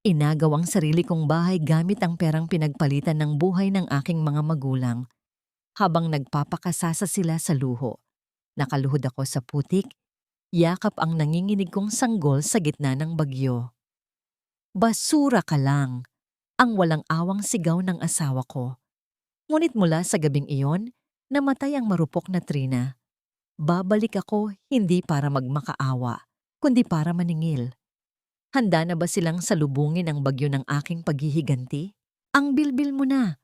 Inagaw ang sarili kong bahay gamit ang perang pinagpalitan ng buhay ng aking mga magulang habang nagpapakasasa sila sa luho. Nakaluhod ako sa putik, yakap ang nanginginig kong sanggol sa gitna ng bagyo. Basura ka lang, ang walang awang sigaw ng asawa ko. Ngunit mula sa gabing iyon, namatay ang marupok na Trina. Babalik ako hindi para magmakaawa, kundi para maningil. Handa na ba silang salubungin ang bagyo ng aking paghihiganti? Ang bilbil mo na,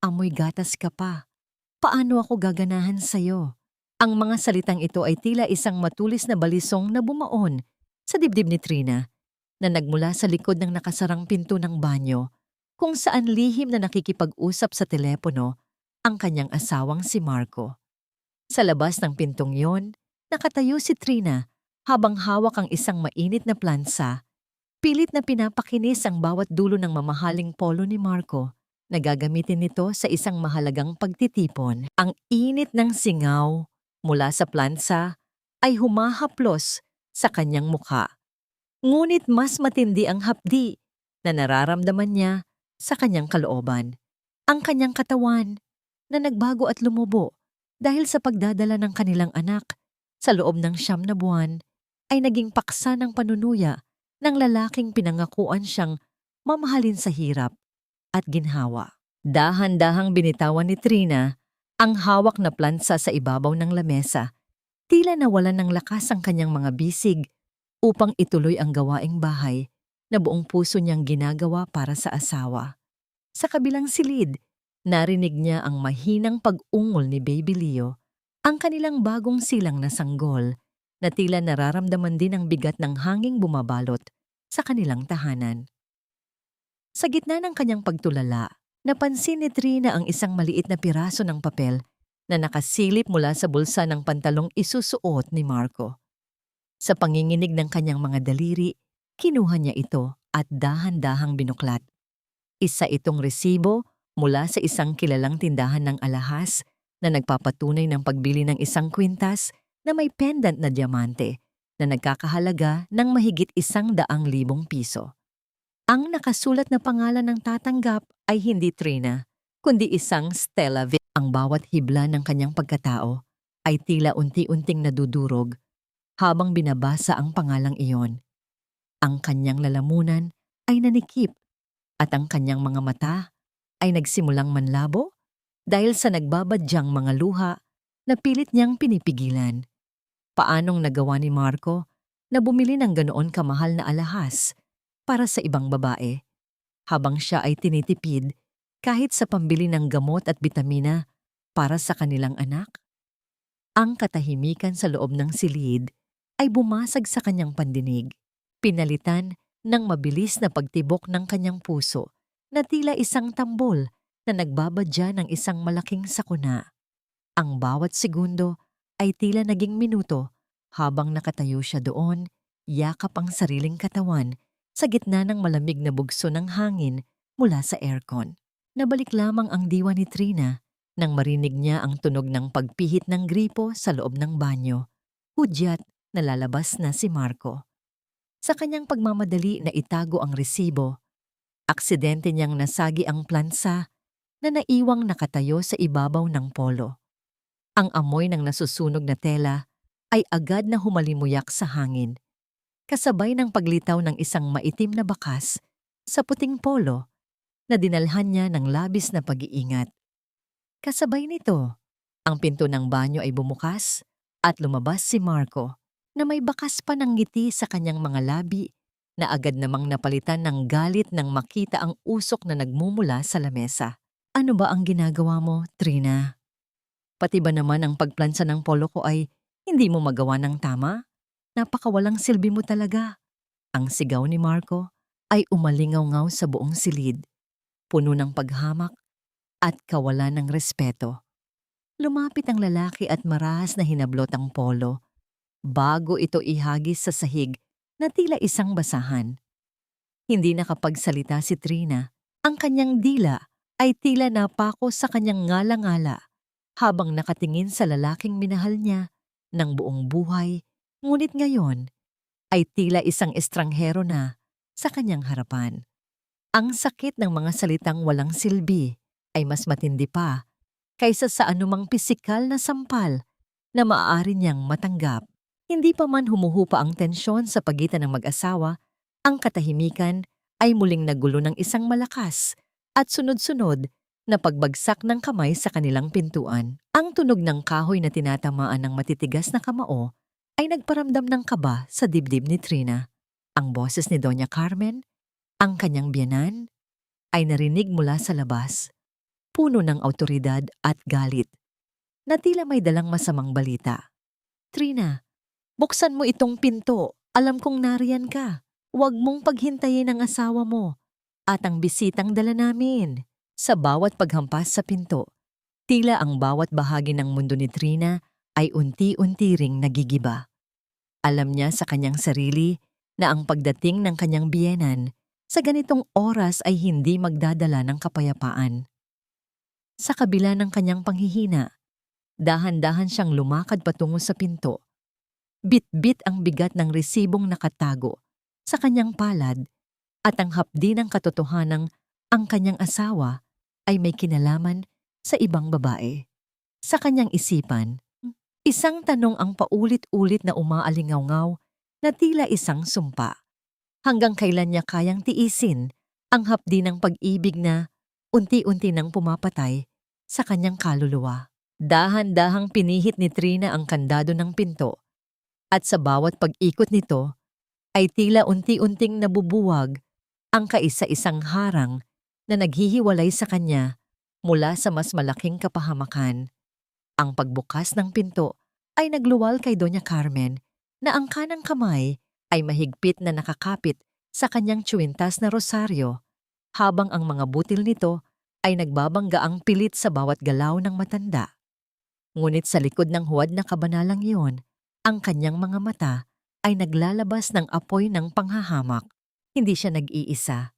amoy gatas ka pa. Paano ako gaganahan sa'yo? Ang mga salitang ito ay tila isang matulis na balisong na bumaon sa dibdib ni Trina na nagmula sa likod ng nakasarang pinto ng banyo kung saan lihim na nakikipag-usap sa telepono ang kanyang asawang si Marco. Sa labas ng pintong yon, nakatayo si Trina habang hawak ang isang mainit na plansa. Pilit na pinapakinis ang bawat dulo ng mamahaling polo ni Marco na gagamitin nito sa isang mahalagang pagtitipon. Ang init ng singaw mula sa plansa ay humahaplos sa kanyang mukha. Ngunit mas matindi ang hapdi na nararamdaman niya sa kanyang kalooban. Ang kanyang katawan na nagbago at lumubo dahil sa pagdadala ng kanilang anak sa loob ng 9 na buwan ay naging paksa ng panunuya ng lalaking pinangakuan siyang mamahalin sa hirap at ginhawa. Dahan-dahang binitawan ni Trina ang hawak na plansa sa ibabaw ng lamesa. Tila nawalan ng lakas ang kanyang mga bisig upang ituloy ang gawaing bahay na buong puso niyang ginagawa para sa asawa. Sa kabilang silid, narinig niya ang mahinang pag-ungol ni Baby Leo, ang kanilang bagong silang na sanggol, na tila nararamdaman din ang bigat ng hanging bumabalot sa kanilang tahanan. Sa gitna ng kanyang pagtulala, napansin ni Trina ang isang maliit na piraso ng papel na nakasilip mula sa bulsa ng pantalong isusuot ni Marco. Sa panginginig ng kanyang mga daliri, kinuha niya ito at dahan-dahang binuklat. Isa itong resibo mula sa isang kilalang tindahan ng alahas na nagpapatunay ng pagbili ng isang kwintas na may pendant na diamante na nagkakahalaga ng mahigit 100,000 piso. Ang nakasulat na pangalan ng tatanggap ay hindi Trina, kundi isang Stella V. Ang bawat hibla ng kanyang pagkatao ay tila unti-unting nadudurog habang binabasa ang pangalang iyon. Ang kanyang lalamunan ay nanikip at ang kanyang mga mata ay nagsimulang manlabo dahil sa nagbabadyang mga luha na pilit niyang pinipigilan. Paanong nagawa ni Marco na bumili ng ganoon kamahal na alahas para sa ibang babae habang siya ay tinitipid kahit sa pambili ng gamot at bitamina para sa kanilang anak? Ang katahimikan sa loob ng silid ay bumasag sa kanyang pandinig, pinalitan ng mabilis na pagtibok ng kanyang puso na tila isang tambol na nagbabadya ng isang malaking sakuna. Ang bawat segundo ay tila naging minuto habang nakatayo siya doon, yakap ang sariling katawan sa gitna ng malamig na bugso ng hangin mula sa aircon. Nabalik lamang ang diwa ni Trina nang marinig niya ang tunog ng pagpihit ng gripo sa loob ng banyo. Hudyat na lalabas na si Marco. Sa kanyang pagmamadali na itago ang resibo, aksidente niyang nasagi ang plansa na naiwang nakatayo sa ibabaw ng polo. Ang amoy ng nasusunog na tela ay agad na humalimuyak sa hangin, kasabay ng paglitaw ng isang maitim na bakas sa puting polo na dinalhan niya ng labis na pag-iingat. Kasabay nito, ang pinto ng banyo ay bumukas at lumabas si Marco na may bakas pa ng ngiti sa kanyang mga labi na agad namang napalitan ng galit nang makita ang usok na nagmumula sa lamesa. Ano ba ang ginagawa mo, Trina? Pati ba naman ang pagplansa ng polo ko ay hindi mo magawa ng tama? Napakawalang silbi mo talaga. Ang sigaw ni Marco ay umalingaw-ngaw sa buong silid, puno ng paghamak at kawalan ng respeto. Lumapit ang lalaki at marahas na hinablot ang polo bago ito ihagis sa sahig na tila isang basahan. Hindi nakapagsalita si Trina. Ang kanyang dila ay tila napako sa kanyang ngala-ngala habang nakatingin sa lalaking minahal niya ng buong buhay, ngunit ngayon ay tila isang estranghero na sa kanyang harapan. Ang sakit ng mga salitang walang silbi ay mas matindi pa kaysa sa anumang pisikal na sampal na maaari niyang matanggap. Hindi pa man humuhupa ang tensyon sa pagitan ng mag-asawa, ang katahimikan ay muling nagulo ng isang malakas at sunod-sunod na pagbagsak ng kamay sa kanilang pintuan. Ang tunog ng kahoy na tinatamaan ng matitigas na kamao ay nagparamdam ng kaba sa dibdib ni Trina. Ang boses ni Doña Carmen, ang kanyang biyenan, ay narinig mula sa labas, puno ng awtoridad at galit, na tila may dalang masamang balita. Trina, buksan mo itong pinto. Alam kong nariyan ka. Huwag mong paghintayin ang asawa mo at ang bisitang dala namin. Sa bawat paghampas sa pinto, tila ang bawat bahagi ng mundo ni Trina ay unti-unti ring nagigiba. Alam niya sa kanyang sarili na ang pagdating ng kanyang biyenan sa ganitong oras ay hindi magdadala ng kapayapaan. Sa kabila ng kanyang panghihina, dahan-dahan siyang lumakad patungo sa pinto. Bit-bit ang bigat ng resibong nakatago sa kanyang palad at ang hapdi ng katotohanang ang kanyang asawa ay may kinalaman sa ibang babae. Sa kanyang isipan, isang tanong ang paulit-ulit na umaalingaw-ngaw na tila isang sumpa. Hanggang kailan niya kayang tiisin ang hapdi ng pag-ibig na unti-unti nang pumapatay sa kanyang kaluluwa. Dahan-dahang pinihit ni Trina ang kandado ng pinto at sa bawat pag-ikot nito ay tila unti-unting nabubuwag ang kaisa-isang harang na naghihiwalay sa kanya mula sa mas malaking kapahamakan. Ang pagbukas ng pinto ay nagluwal kay Doña Carmen na ang kanang kamay ay mahigpit na nakakapit sa kanyang tsuwintas na rosaryo, habang ang mga butil nito ay nagbabanggaang pilit sa bawat galaw ng matanda. Ngunit sa likod ng huwad na kabanalang iyon, ang kanyang mga mata ay naglalabas ng apoy ng panghahamak. Hindi siya nag-iisa.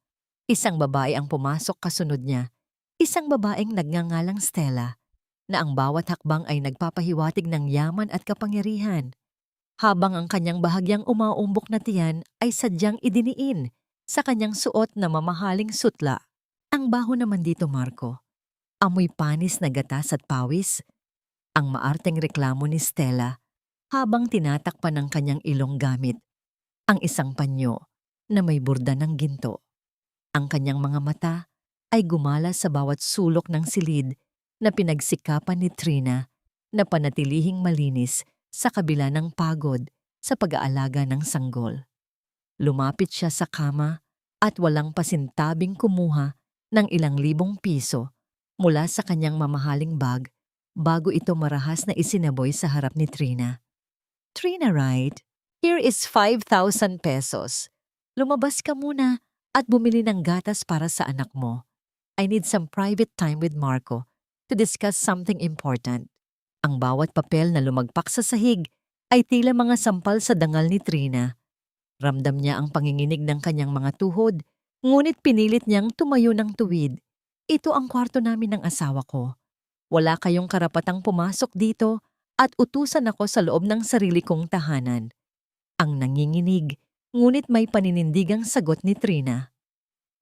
Isang babae ang pumasok kasunod niya, isang babaeng nagngangalang Stella, na ang bawat hakbang ay nagpapahiwatig ng yaman at kapangyarihan, habang ang kanyang bahagyang umaumbok na tiyan ay sadyang idiniin sa kanyang suot na mamahaling sutla. Ang baho naman dito, Marco. Amoy panis na gatas at pawis. Ang maarteng reklamo ni Stella habang tinatakpan ng kanyang ilong gamit ang isang panyo na may burda ng ginto. Ang kanyang mga mata ay gumala sa bawat sulok ng silid na pinagsikapan ni Trina na panatilihing malinis sa kabila ng pagod sa pag-aalaga ng sanggol. Lumapit siya sa kama at walang pasintabing kumuha ng ilang libong piso mula sa kanyang mamahaling bag bago ito marahas na isinaboy sa harap ni Trina. Trina, right? Here is 5,000 pesos. Lumabas ka muna at bumili ng gatas para sa anak mo. I need some private time with Marco to discuss something important. Ang bawat papel na lumagpak sa sahig ay tila mga sampal sa dangal ni Trina. Ramdam niya ang panginginig ng kanyang mga tuhod, ngunit pinilit niyang tumayo ng tuwid. Ito ang kwarto namin ng asawa ko. Wala kayong karapatang pumasok dito at utusan ako sa loob ng sarili kong tahanan. Ang nanginginig, ngunit may paninindigang sagot ni Trina.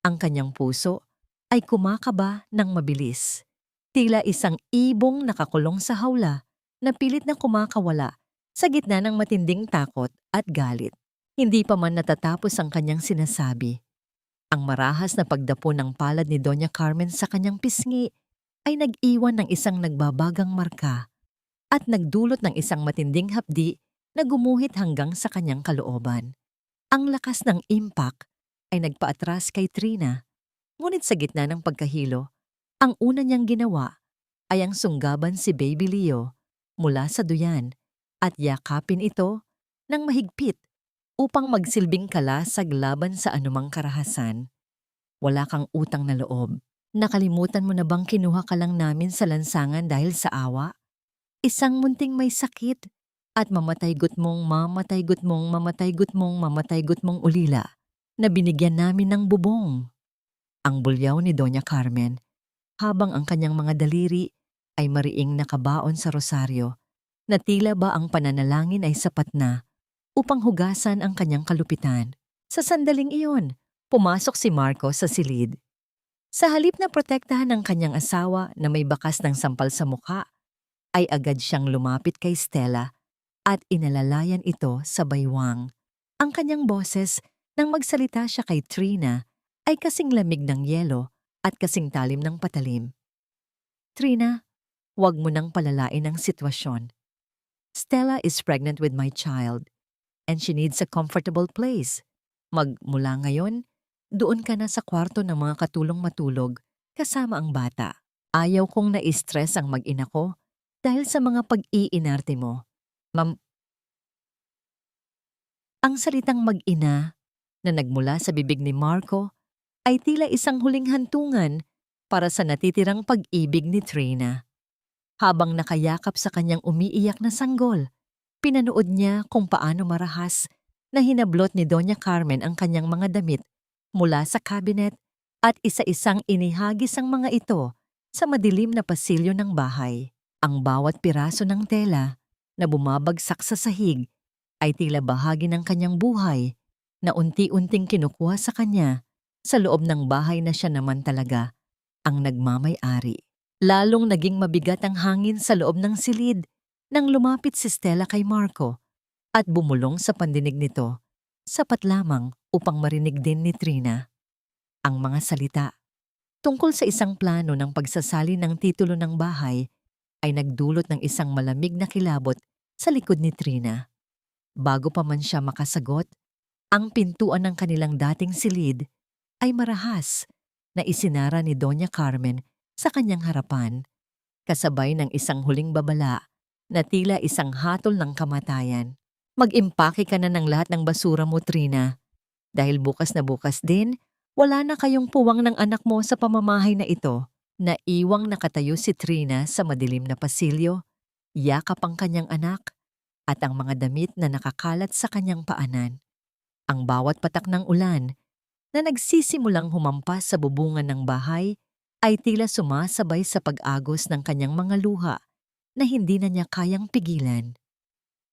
Ang kanyang puso ay kumakaba ng mabilis. Tila isang ibong nakakulong sa hawla na pilit na kumakawala sa gitna ng matinding takot at galit. Hindi pa man natatapos ang kanyang sinasabi. Ang marahas na pagdapo ng palad ni Doña Carmen sa kanyang pisngi ay nag-iwan ng isang nagbabagang marka at nagdulot ng isang matinding hapdi na gumuhit hanggang sa kanyang kalooban. Ang lakas ng impact ay nagpaatras kay Trina, ngunit sa gitna ng pagkahilo, ang una niyang ginawa ay ang sunggaban si Baby Leo mula sa duyan at yakapin ito ng mahigpit upang magsilbing kalasag laban sa anumang karahasan. Wala kang utang na loob. Nakalimutan mo na bang kinuha ka lang namin sa lansangan dahil sa awa? Isang munting may sakit at mamatay-gut mong ulila na binigyan namin ng bubong. Ang bulyaw ni Doña Carmen habang ang kanyang mga daliri ay mariing nakabaon sa rosaryo na tila ba ang pananalangin ay sapat na upang hugasan ang kanyang kalupitan. Sa sandaling iyon, Pumasok si Marco sa silid. Sa halip na protektahan ng kanyang asawa na may bakas ng sampal sa mukha, ay agad siyang lumapit kay Stella at inalalayan ito sa baywang. Ang kanyang boses nang magsalita siya kay Trina ay kasing lamig ng yelo at kasing talim ng patalim. Trina, huwag mo nang palalain ang sitwasyon. Stella is pregnant with my child and she needs a comfortable place. Magmula ngayon, doon ka na sa kwarto ng mga katulong matulog kasama ang bata. Ayaw kong na-stress ang mag-ina ko dahil sa mga pag-iinarte mo. Ang salitang mag-ina na nagmula sa bibig ni Marco ay tila isang huling hantungan para sa natitirang pag-ibig ni Trina. Habang nakayakap sa kanyang umiiyak na sanggol, pinanood niya kung paano marahas na hinablot ni Doña Carmen ang kanyang mga damit mula sa cabinet at isa-isang inihagis ang mga ito sa madilim na pasilyo ng bahay. Ang bawat piraso ng tela na bumabagsak sa sahig ay tila bahagi ng kanyang buhay na unti-unting kinukuha sa kanya sa loob ng bahay na siya naman talaga ang nagmamay-ari. Lalong naging mabigat ang hangin sa loob ng silid nang lumapit si Stella kay Marco at bumulong sa pandinig nito, sapat lamang upang marinig din ni Trina ang mga salita. Tungkol sa isang plano ng pagsasali ng titulo ng bahay ay nagdulot ng isang malamig na kilabot sa likod ni Trina. Bago pa man siya makasagot, ang pintuan ng kanilang dating silid ay marahas na isinara ni Doña Carmen sa kanyang harapan, kasabay ng isang huling babala na tila isang hatol ng kamatayan. Mag-impake ka na ng lahat ng basura mo, Trina. Dahil bukas na bukas din, wala na kayong puwang ng anak mo sa pamamahay na ito. Naiwang nakatayo si Trina sa madilim na pasilyo, yakap ang kanyang anak at ang mga damit na nakakalat sa kanyang paanan. Ang bawat patak ng ulan na nagsisimulang humampas sa bubungan ng bahay ay tila sumasabay sa pag-agos ng kanyang mga luha na hindi na niya kayang pigilan.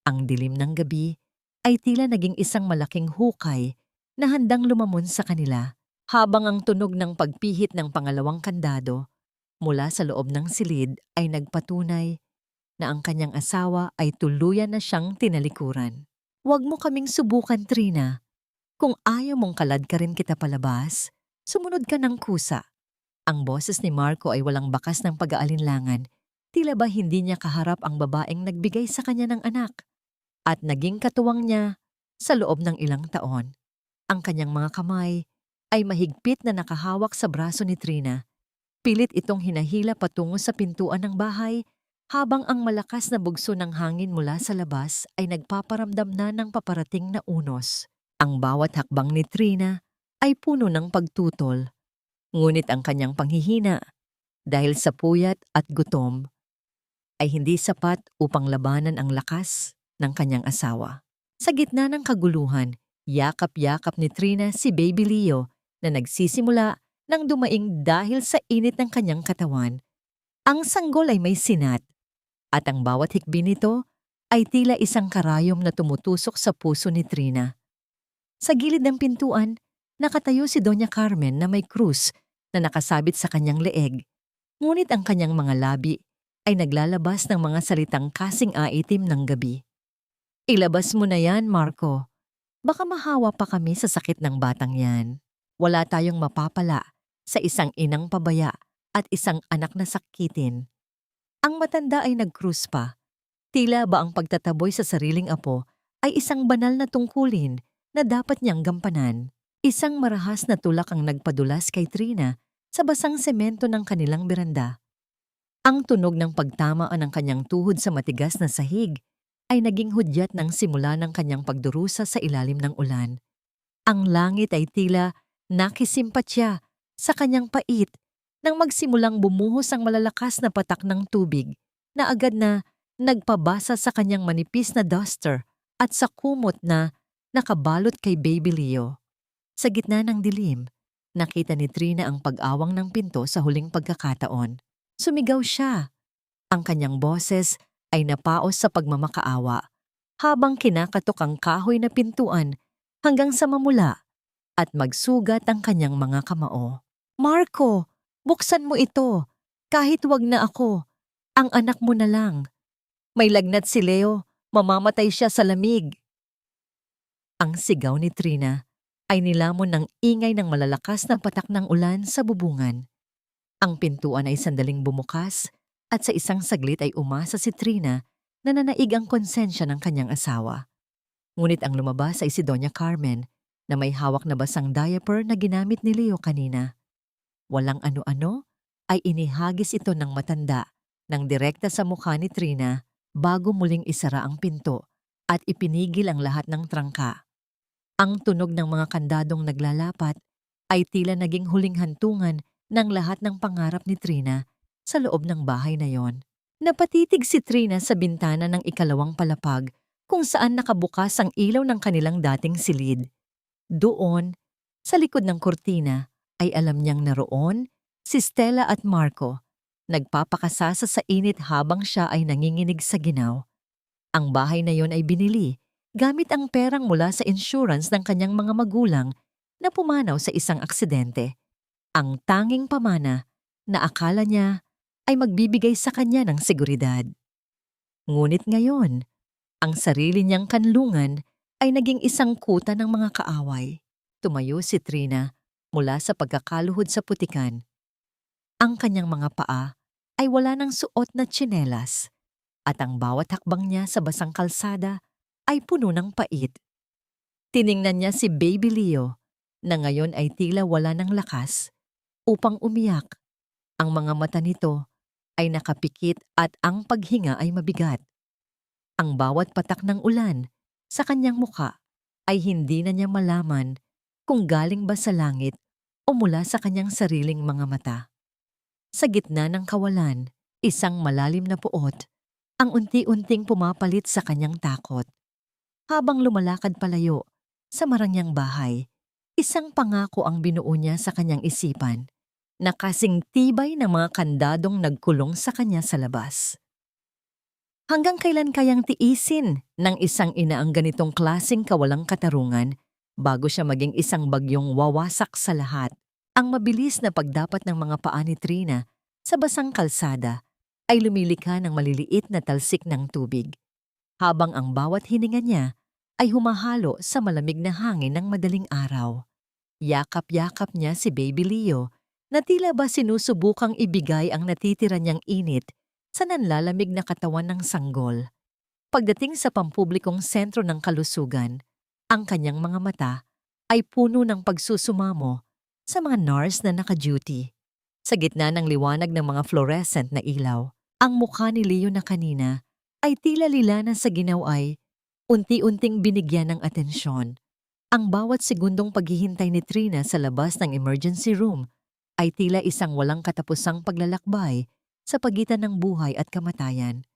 Ang dilim ng gabi ay tila naging isang malaking hukay na handang lumamon sa kanila habang ang tunog ng pagpihit ng pangalawang kandado mula sa loob ng silid ay nagpatunay na ang kanyang asawa ay tuluyan na siyang tinalikuran. Huwag mo kaming subukan, Trina. Kung ayaw mong kalad ka rin kita palabas, sumunod ka ng kusa. Ang boses ni Marco ay walang bakas ng pag-aalinlangan. Tila ba hindi niya kaharap ang babaeng nagbigay sa kanya ng anak at naging katuwang niya sa loob ng ilang taon. Ang kanyang mga kamay ay mahigpit na nakahawak sa braso ni Trina. Pilit itong hinahila patungo sa pintuan ng bahay habang ang malakas na bugso ng hangin mula sa labas ay nagpaparamdam na ng paparating na unos. Ang bawat hakbang ni Trina ay puno ng pagtutol. Ngunit ang kanyang panghihina, dahil sa puyat at gutom, ay hindi sapat upang labanan ang lakas ng kanyang asawa. Sa gitna ng kaguluhan, yakap-yakap ni Trina si Baby Leo na nagsisimula nang dumaing dahil sa init ng kanyang katawan. Ang sanggol ay may sinat at ang bawat hikbi nito ay tila isang karayom na tumutusok sa puso ni Trina. Sa gilid ng pintuan, nakatayo si Doña Carmen na may krus na nakasabit sa kanyang leeg, ngunit ang kanyang mga labi ay naglalabas ng mga salitang kasing aitim ng gabi. Ilabas mo na yan, Marco. Baka mahawa pa kami sa sakit ng batang yan. Wala tayong mapapala sa isang inang pabaya at isang anak na sakitin. Ang matanda ay nagkrus pa. Tila ba ang pagtataboy sa sariling apo ay isang banal na tungkulin na dapat niyang gampanan. Isang marahas na tulak ang nagpadulas kay Trina sa basang semento ng kanilang beranda. Ang tunog ng pagtamaan ng kanyang tuhod sa matigas na sahig ay naging hudyat ng simula ng kanyang pagdurusa sa ilalim ng ulan. Ang langit ay tila nakisimpatya sa kanyang pait nang magsimulang bumuhos ang malalakas na patak ng tubig na agad na nagpabasa sa kanyang manipis na duster at sa kumot na nakabalot kay Baby Leo. Sa gitna ng dilim, nakita ni Trina ang pag-awang ng pinto sa huling pagkakataon. Sumigaw siya. Ang kanyang boses ay napaos sa pagmamakaawa habang kinakatok ang kahoy na pintuan hanggang sa mamula at magsugat ang kanyang mga kamao. Marco, buksan mo ito. Kahit wag na ako. Ang anak mo na lang. May lagnat si Leo. Mamamatay siya sa lamig. Ang sigaw ni Trina ay nilamon ng ingay ng malalakas na patak ng ulan sa bubungan. Ang pintuan ay sandaling bumukas at sa isang saglit ay umasa si Trina na nanaig ang konsensya ng kanyang asawa. Ngunit ang lumabas ay si Doña Carmen na may hawak na basang diaper na ginamit ni Leo kanina. Walang ano-ano ay inihagis ito ng matanda nang direkta sa mukha ni Trina bago muling isara ang pinto at ipinigil ang lahat ng trangka. Ang tunog ng mga kandadong naglalapat ay tila naging huling hantungan ng lahat ng pangarap ni Trina sa loob ng bahay na yon. Napatitig si Trina sa bintana ng ikalawang palapag kung saan nakabukas ang ilaw ng kanilang dating silid. Doon, sa likod ng kurtina, ay alam niyang naroon si Stella at Marco, nagpapakasasa sa init habang siya ay nanginginig sa ginaw. Ang bahay na yon ay binili gamit ang perang mula sa insurance ng kanyang mga magulang na pumanaw sa isang aksidente. Ang tanging pamana na akala niya ay magbibigay sa kanya ng seguridad. Ngunit ngayon, ang sarili niyang kanlungan ay naging isang kuta ng mga kaaway. Tumayo si Trina mula sa pagkakaluhod sa putikan. Ang kanyang mga paa ay wala ng suot na tsinelas at ang bawat hakbang niya sa basang kalsada ay puno ng pait. Tiningnan niya si Baby Leo na ngayon ay tila wala ng lakas upang umiyak. Ang mga mata nito ay nakapikit at ang paghinga ay mabigat. Ang bawat patak ng ulan sa kanyang muka ay hindi na niya malaman kung galing ba sa langit o mula sa kanyang sariling mga mata. Sa gitna ng kawalan, isang malalim na puot ang unti-unting pumapalit sa kanyang takot. Habang lumalakad palayo sa marangyang bahay, isang pangako ang binuo niya sa kanyang isipan na kasing tibay ng mga kandadong nagkulong sa kanya sa labas. Hanggang kailan kayang tiisin ng isang ina ang ganitong klaseng kawalang katarungan bago siya maging isang bagyong wawasak sa lahat? Ang mabilis na pagdapat ng mga paa ni Trina sa basang kalsada ay lumilikha ng maliliit na talsik ng tubig, habang ang bawat hininga niya ay humahalo sa malamig na hangin ng madaling araw. Yakap-yakap niya si Baby Leo na tila ba sinusubukang ibigay ang natitira niyang init sa nanlalamig na katawan ng sanggol. Pagdating sa pampublikong sentro ng kalusugan, ang kanyang mga mata ay puno ng pagsusumamo sa mga nurse na naka-duty. Sa gitna ng liwanag ng mga fluorescent na ilaw, ang mukha ni Leo na kanina ay tila lilanan sa ginaw ay unti-unting binigyan ng atensyon. Ang bawat segundong paghihintay ni Trina sa labas ng emergency room ay tila isang walang katapusang paglalakbay sa pagitan ng buhay at kamatayan.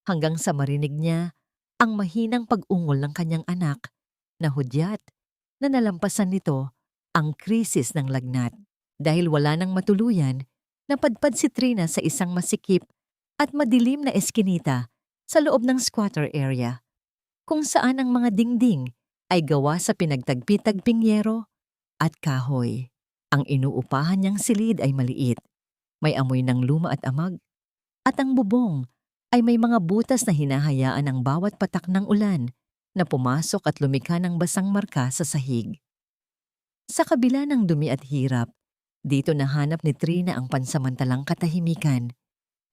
Hanggang sa marinig niya ang mahinang pag-ungol ng kanyang anak na hudyat na nalampasan nito ang krisis ng lagnat. Dahil wala nang matuluyan, napadpad si Trina sa isang masikip at madilim na eskinita sa loob ng squatter area, kung saan ang mga dingding ay gawa sa pinagtagpi-tagping yero at kahoy. Ang inuupahan niyang silid ay maliit, may amoy ng luma at amag, at ang bubong ay may mga butas na hinahayaan ng bawat patak ng ulan na pumasok at lumikha ng basang marka sa sahig. Sa kabila ng dumi at hirap, dito nahanap ni Trina ang pansamantalang katahimikan.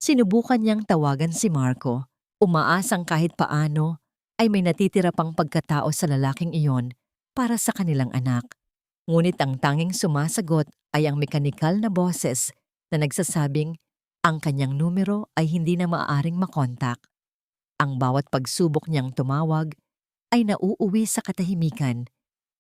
Sinubukan niyang tawagan si Marco, umaasang kahit paano ay may natitira pang pagkatao sa lalaking iyon para sa kanilang anak. Ngunit ang tanging sumasagot ay ang mekanikal na boses na nagsasabing ang kanyang numero ay hindi na maaaring makontak. Ang bawat pagsubok niyang tumawag ay nauuwi sa katahimikan,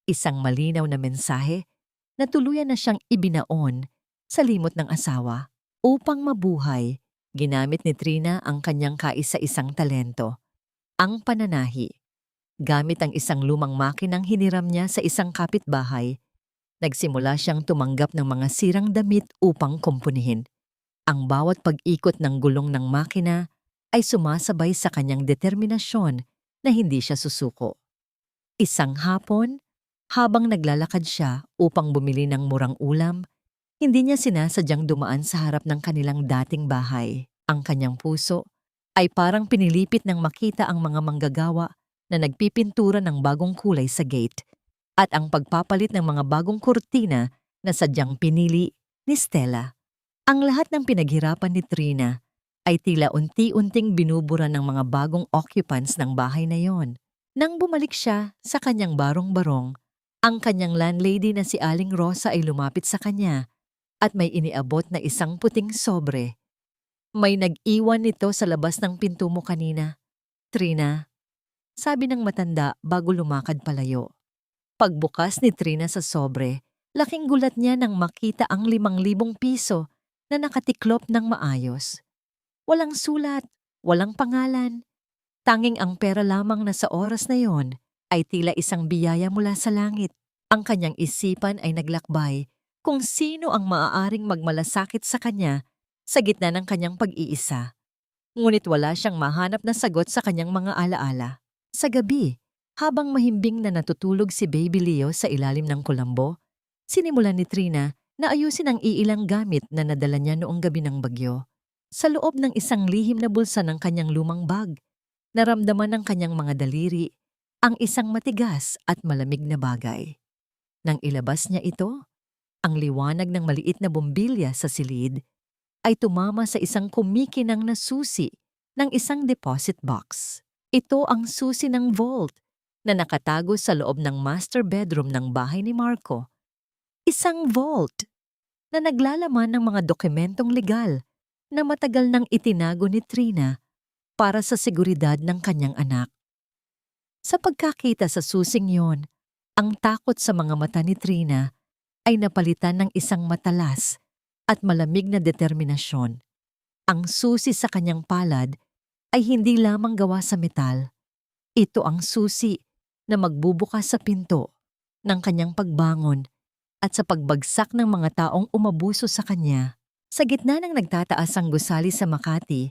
isang malinaw na mensahe na tuluyan na siyang ibinaon sa limot ng asawa. Upang mabuhay, ginamit ni Trina ang kanyang kaisa-isang talento, ang pananahi. Gamit ang isang lumang makinang hiniram niya sa isang kapitbahay, nagsimula siyang tumanggap ng mga sirang damit upang kumpunihin. Ang bawat pag-ikot ng gulong ng makina ay sumasabay sa kanyang determinasyon na hindi siya susuko. Isang hapon, Habang naglalakad siya upang bumili ng murang ulam, hindi niya sinasadyang dumaan sa harap ng kanilang dating bahay. Ang kanyang puso ay parang pinilipit ng makita ang mga manggagawa na nagpipintura ng bagong kulay sa gate at ang pagpapalit ng mga bagong kurtina na sadyang pinili ni Stella. Ang lahat ng pinaghirapan ni Trina ay tila unti-unting binubura ng mga bagong occupants ng bahay na yon. Nang bumalik siya sa kanyang barong-barong, ang kanyang landlady na si Aling Rosa ay lumapit sa kanya at may iniabot na isang puting sobre. May nag-iwan nito sa labas ng pinto mo kanina, Trina, sabi ng matanda bago lumakad palayo. Pagbukas ni Trina sa sobre, laking gulat niya nang makita ang 5,000 piso na nakatiklop ng maayos. Walang sulat, walang pangalan. Tanging ang pera lamang na sa oras na yon ay tila isang biyaya mula sa langit. Ang kanyang isipan ay naglakbay kung sino ang maaaring magmalasakit sa kanya sa gitna ng kanyang pag-iisa. Ngunit wala siyang mahanap na sagot sa kanyang mga alaala. Sa gabi, habang mahimbing na natutulog si Baby Leo sa ilalim ng kulambo, sinimulan ni Trina na ayusin ang iilang gamit na nadala niya noong gabi ng bagyo. Sa loob ng isang lihim na bulsa ng kanyang lumang bag, naramdaman ng kanyang mga daliri ang isang matigas at malamig na bagay. Nang ilabas niya ito, ang liwanag ng maliit na bombilya sa silid ay tumama sa isang kumikinang na susi ng isang deposit box. Ito ang susi ng vault na nakatago sa loob ng master bedroom ng bahay ni Marco. Isang vault na naglalaman ng mga dokumentong legal na matagal nang itinago ni Trina para sa seguridad ng kanyang anak. Sa pagkakita sa susing yon, ang takot sa mga mata ni Trina ay napalitan ng isang matalas at malamig na determinasyon. Ang susi sa kanyang palad ay hindi lamang gawa sa metal. Ito ang susi na magbubukas sa pinto ng kanyang pagbangon at sa pagbagsak ng mga taong umabuso sa kanya. Sa gitna ng nagtataas ang gusali sa Makati,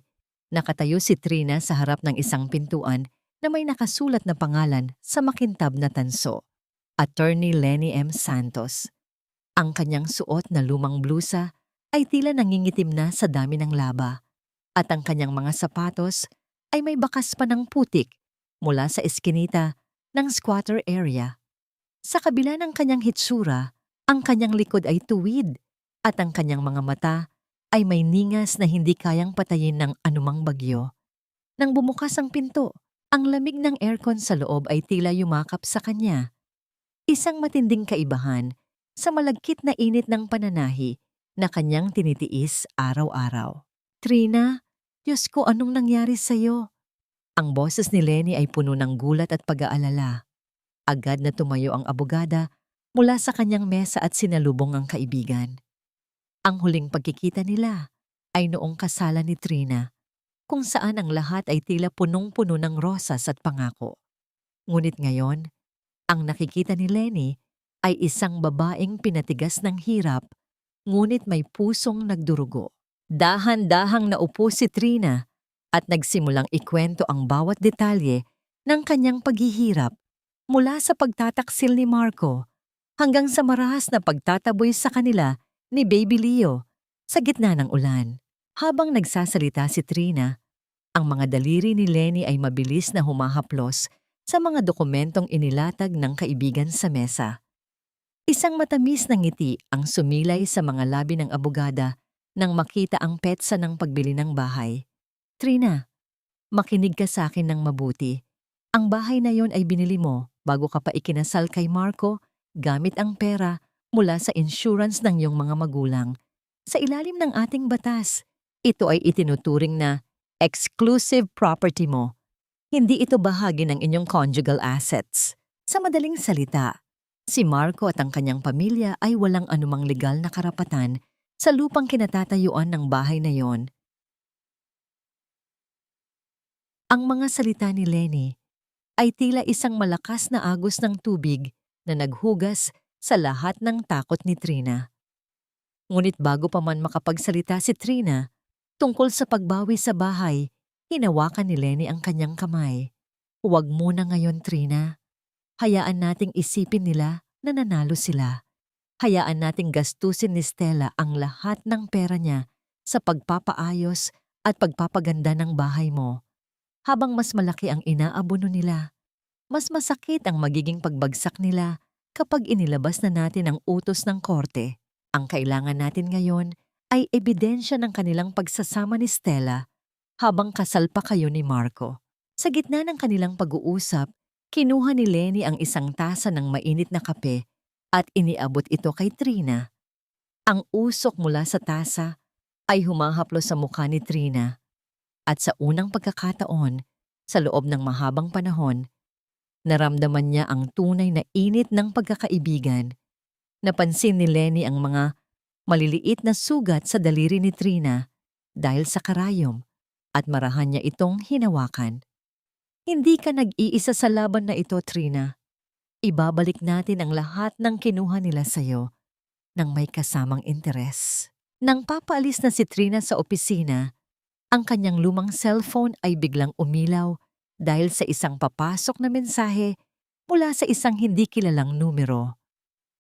nakatayo si Trina sa harap ng isang pintuan na may nakasulat na pangalan sa makintab na tanso, Attorney Lenny M. Santos. Ang kanyang suot na lumang blusa ay tila nangingitim na sa dami ng laba at ang kanyang mga sapatos ay may bakas pa ng putik mula sa eskinita ng squatter area. Sa kabila ng kanyang hitsura, ang kanyang likod ay tuwid at ang kanyang mga mata ay may ningas na hindi kayang patayin ng anumang bagyo. Nang bumukas ang pinto, ang lamig ng aircon sa loob ay tila yumakap sa kanya. Isang matinding kaibahan sa malagkit na init ng pananahi na kanyang tinitiis araw-araw. Trina, Diyos ko, anong nangyari sa'yo? Ang boses ni Lenny ay puno ng gulat at pag-aalala. Agad na tumayo ang abogada mula sa kanyang mesa at sinalubong ang kaibigan. Ang huling pagkikita nila ay noong kasalan ni Trina, kung saan ang lahat ay tila punong-puno ng rosas at pangako. Ngunit ngayon, ang nakikita ni Lenny ay isang babaeng pinatigas ng hirap, ngunit may pusong nagdurugo. Dahan-dahang naupo si Trina at nagsimulang ikwento ang bawat detalye ng kanyang paghihirap mula sa pagtataksil ni Marco hanggang sa marahas na pagtataboy sa kanila ni Baby Leo sa gitna ng ulan. Habang nagsasalita si Trina, ang mga daliri ni Lenny ay mabilis na humahaplos sa mga dokumentong inilatag ng kaibigan sa mesa. Isang matamis na ngiti ang sumilay sa mga labi ng abogada nang makita ang petsa ng pagbili ng bahay. Trina, makinig ka sa akin ng mabuti. Ang bahay na yon ay binili mo bago ka pa ikinasal kay Marco gamit ang pera mula sa insurance ng iyong mga magulang. Sa ilalim ng ating batas, ito ay itinuturing na exclusive property mo. Hindi ito bahagi ng inyong conjugal assets. Sa madaling salita, si Marco at ang kanyang pamilya ay walang anumang legal na karapatan sa lupang kinatatayuan ng bahay na yon. Ang mga salita ni Lenny ay tila isang malakas na agos ng tubig na naghugas sa lahat ng takot ni Trina. Ngunit bago pa man makapagsalita si Trina tungkol sa pagbawi sa bahay, hinawakan ni Lenny ang kanyang kamay. Huwag muna ngayon, Trina. Hayaan nating isipin nila na nanalo sila. Hayaan nating gastusin ni Stella ang lahat ng pera niya sa pagpapaayos at pagpapaganda ng bahay mo. Habang mas malaki ang inaabono nila, mas masakit ang magiging pagbagsak nila kapag inilabas na natin ang utos ng korte. Ang kailangan natin ngayon ay ebidensya ng kanilang pagsasama ni Stella habang kasal pa kayo ni Marco. Sa gitna ng kanilang pag-uusap, kinuha ni Lenny ang isang tasa ng mainit na kape at iniabot ito kay Trina. Ang usok mula sa tasa ay humahaplos sa mukha ni Trina at sa unang pagkakataon, sa loob ng mahabang panahon, naramdaman niya ang tunay na init ng pagkakaibigan. Napansin ni Lenny ang mga maliliit na sugat sa daliri ni Trina dahil sa karayom at marahan niya itong hinawakan. Hindi ka nag-iisa sa laban na ito, Trina. Ibabalik natin ang lahat ng kinuha nila sa'yo nang may kasamang interes. Nang papaalis na si Trina sa opisina, ang kanyang lumang cellphone ay biglang umilaw dahil sa isang papasok na mensahe mula sa isang hindi kilalang numero.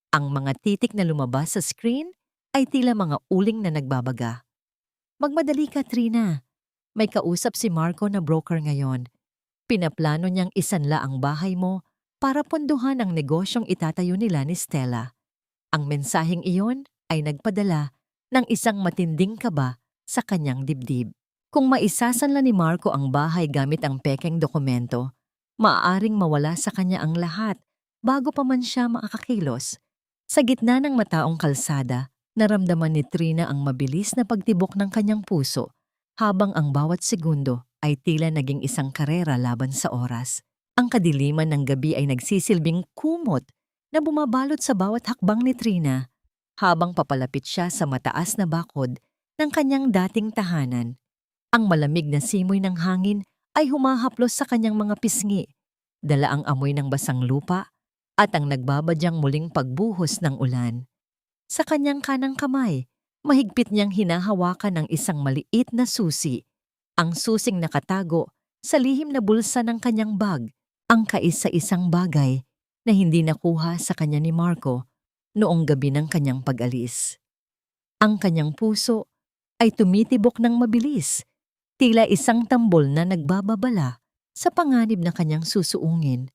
Ang mga titik na lumabas sa screen ay tila mga uling na nagbabaga. Magmadali ka, Trina. May kausap si Marco na broker ngayon. Pinaplano niyang isanla ang bahay mo para pondohan ang negosyong itatayo nila ni Stella. Ang mensaheng iyon ay nagpadala ng isang matinding kaba sa kanyang dibdib. Kung maisasanla ni Marco ang bahay gamit ang pekeng dokumento, maaaring mawala sa kanya ang lahat bago pa man siya makakakilos. Sa gitna ng mataong kalsada, naramdaman ni Trina ang mabilis na pagtibok ng kanyang puso habang ang bawat segundo ay tila naging isang karera laban sa oras. Ang kadiliman ng gabi ay nagsisilbing kumot na bumabalot sa bawat hakbang ni Trina habang papalapit siya sa mataas na bakod ng kanyang dating tahanan. Ang malamig na simoy ng hangin ay humahaplos sa kanyang mga pisngi, dala ang amoy ng basang lupa at ang nagbabadyang muling pagbuhos ng ulan. Sa kanyang kanang kamay, mahigpit niyang hinahawakan ng isang maliit na susi. Ang susing nakatago sa lihim na bulsa ng kanyang bag, ang kaisa-isang bagay na hindi nakuha sa kanya ni Marco noong gabi ng kanyang pag-alis. Ang kanyang puso ay tumitibok ng mabilis, tila isang tambol na nagbababala sa panganib na kanyang susuungin.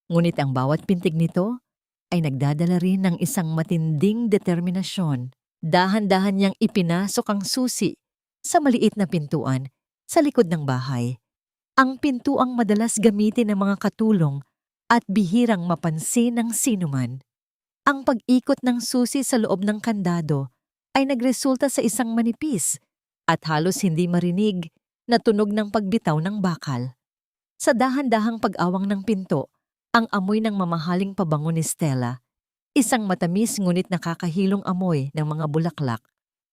Ngunit ang bawat pintig nito ay nagdadala rin ng isang matinding determinasyon. Dahan-dahan niyang ipinasok ang susi sa maliit na pintuan sa likod ng bahay. Ang pintuang madalas gamitin ng mga katulong at bihirang mapansin ng sinuman. Ang pag-ikot ng susi sa loob ng kandado ay nagresulta sa isang manipis at halos hindi marinig na tunog ng pagbitaw ng bakal. Sa dahan-dahang pag-awang ng pinto, ang amoy ng mamahaling pabango ni Stella, isang matamis ngunit nakakahilong amoy ng mga bulaklak,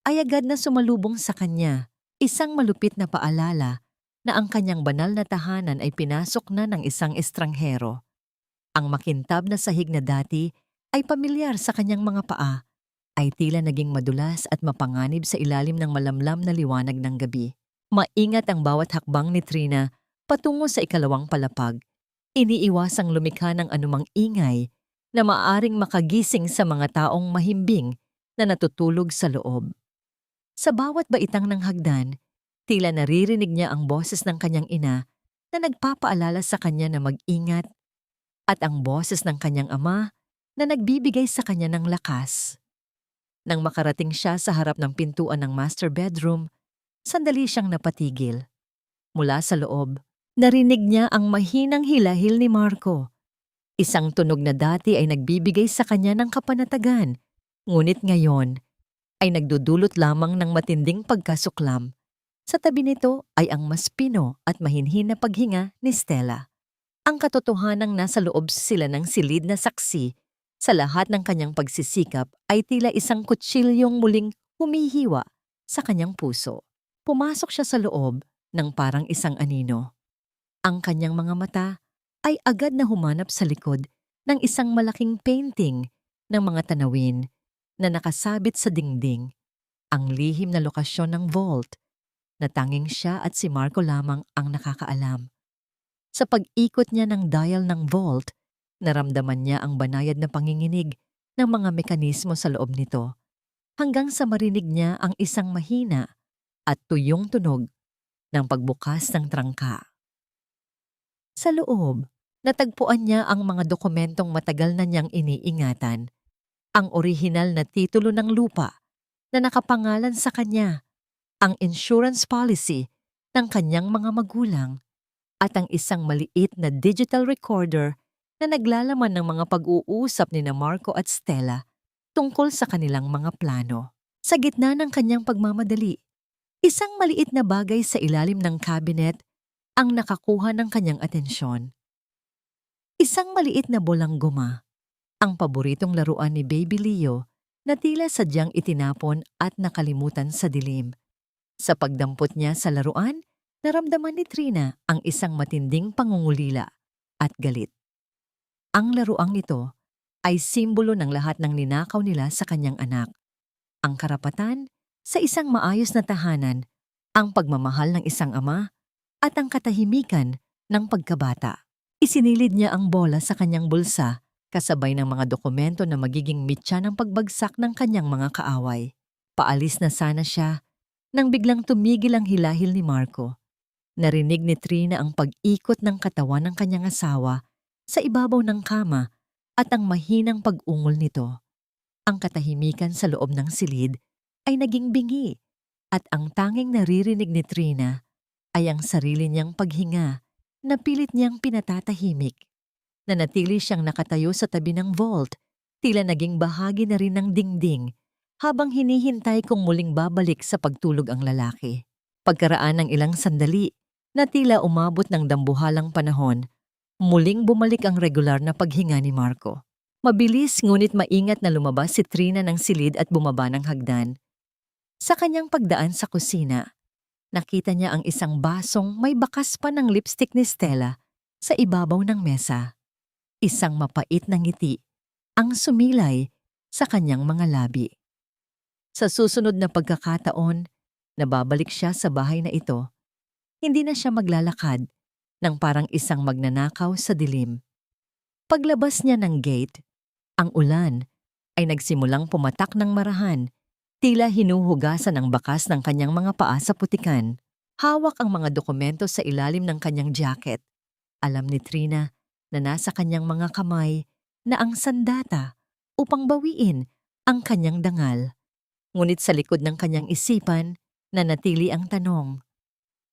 ay agad na sumalubong sa kanya. Isang malupit na paalala na ang kanyang banal na tahanan ay pinasok na ng isang estranghero. Ang makintab na sahig na dati ay pamilyar sa kanyang mga paa, ay tila naging madulas at mapanganib sa ilalim ng malamlam na liwanag ng gabi. Maingat ang bawat hakbang ni Trina patungo sa ikalawang palapag. Iniiwasang lumikha ng anumang ingay na maaaring makagising sa mga taong mahimbing na natutulog sa loob. Sa bawat baitang ng hagdan, tila naririnig niya ang boses ng kanyang ina na nagpapaalala sa kanya na mag-ingat at ang boses ng kanyang ama na nagbibigay sa kanya ng lakas. Nang makarating siya sa harap ng pintuan ng master bedroom, sandali siyang napatigil. Mula sa loob, narinig niya ang mahinang hilahil ni Marco. Isang tunog na dati ay nagbibigay sa kanya ng kapanatagan, ngunit ngayon ay nagdudulot lamang ng matinding pagkasuklam. Sa tabi nito ay ang mas pino at mahinhin na paghinga ni Stella. Ang katotohanang nasa loob sila ng silid na saksi sa lahat ng kanyang pagsisikap ay tila isang kutsilyong muling humihiwa sa kanyang puso. Pumasok siya sa loob ng parang isang anino. Ang kanyang mga mata ay agad na humanap sa likod ng isang malaking painting ng mga tanawin na nakasabit sa dingding, ang lihim na lokasyon ng vault na tanging siya at si Marco lamang ang nakakaalam. Sa pag-ikot niya ng dial ng vault, naramdaman niya ang banayad na panginginig ng mga mekanismo sa loob nito hanggang sa marinig niya ang isang mahina at tuyong tunog ng pagbukas ng trangka. Sa loob, natagpuan niya ang mga dokumentong matagal na niyang iniingatan, ang orihinal na titulo ng lupa na nakapangalan sa kanya, ang insurance policy ng kanyang mga magulang, at ang isang maliit na digital recorder na naglalaman ng mga pag-uusap ni na Marco at Stella tungkol sa kanilang mga plano. Sa gitna ng kanyang pagmamadali, isang maliit na bagay sa ilalim ng cabinet ang nakakuha ng kanyang atensyon. Isang maliit na bolang guma, ang paboritong laruan ni Baby Leo na tila sadyang itinapon at nakalimutan sa dilim. Sa pagdampot niya sa laruan, naramdaman ni Trina ang isang matinding pangungulila at galit. Ang laruang ito ay simbolo ng lahat ng ninakaw nila sa kanyang anak. Ang karapatan sa isang maayos na tahanan, ang pagmamahal ng isang ama, at ang katahimikan ng pagkabata. Isinilid niya ang bola sa kanyang bulsa kasabay ng mga dokumento na magiging mitya ng pagbagsak ng kanyang mga kaaway. Paalis na sana siya nang biglang tumigil ang hilahil ni Marco. Narinig ni Trina ang pag-ikot ng katawan ng kanyang asawa sa ibabaw ng kama at ang mahinang pag-ungol nito. Ang katahimikan sa loob ng silid ay naging bingi at ang tanging naririnig ni Trina ay ang sarili niyang paghinga na pilit niyang pinatatahimik. Nanatili siyang nakatayo sa tabi ng vault, tila naging bahagi na rin ng dingding habang hinihintay kung muling babalik sa pagtulog ang lalaki. Pagkaraan ng ilang sandali na tila umabot ng dambuhalang panahon, muling bumalik ang regular na paghinga ni Marco. Mabilis ngunit maingat na lumabas si Trina ng silid at bumaba ng hagdan. Sa kanyang pagdaan sa kusina, nakita niya ang isang basong may bakas pa ng lipstick ni Stella sa ibabaw ng mesa. Isang mapait na ngiti ang sumilay sa kanyang mga labi. Sa susunod na pagkakataon, nababalik siya sa bahay na ito. Hindi na siya maglalakad ng parang isang magnanakaw sa dilim. Paglabas niya ng gate, ang ulan ay nagsimulang pumatak ng marahan, tila hinuhugasan ang bakas ng kanyang mga paa sa putikan. Hawak ang mga dokumento sa ilalim ng kanyang jacket. Alam ni Trina na nasa kanyang mga kamay na ang sandata upang bawiin ang kanyang dangal. Ngunit sa likod ng kanyang isipan, nanatili ang tanong,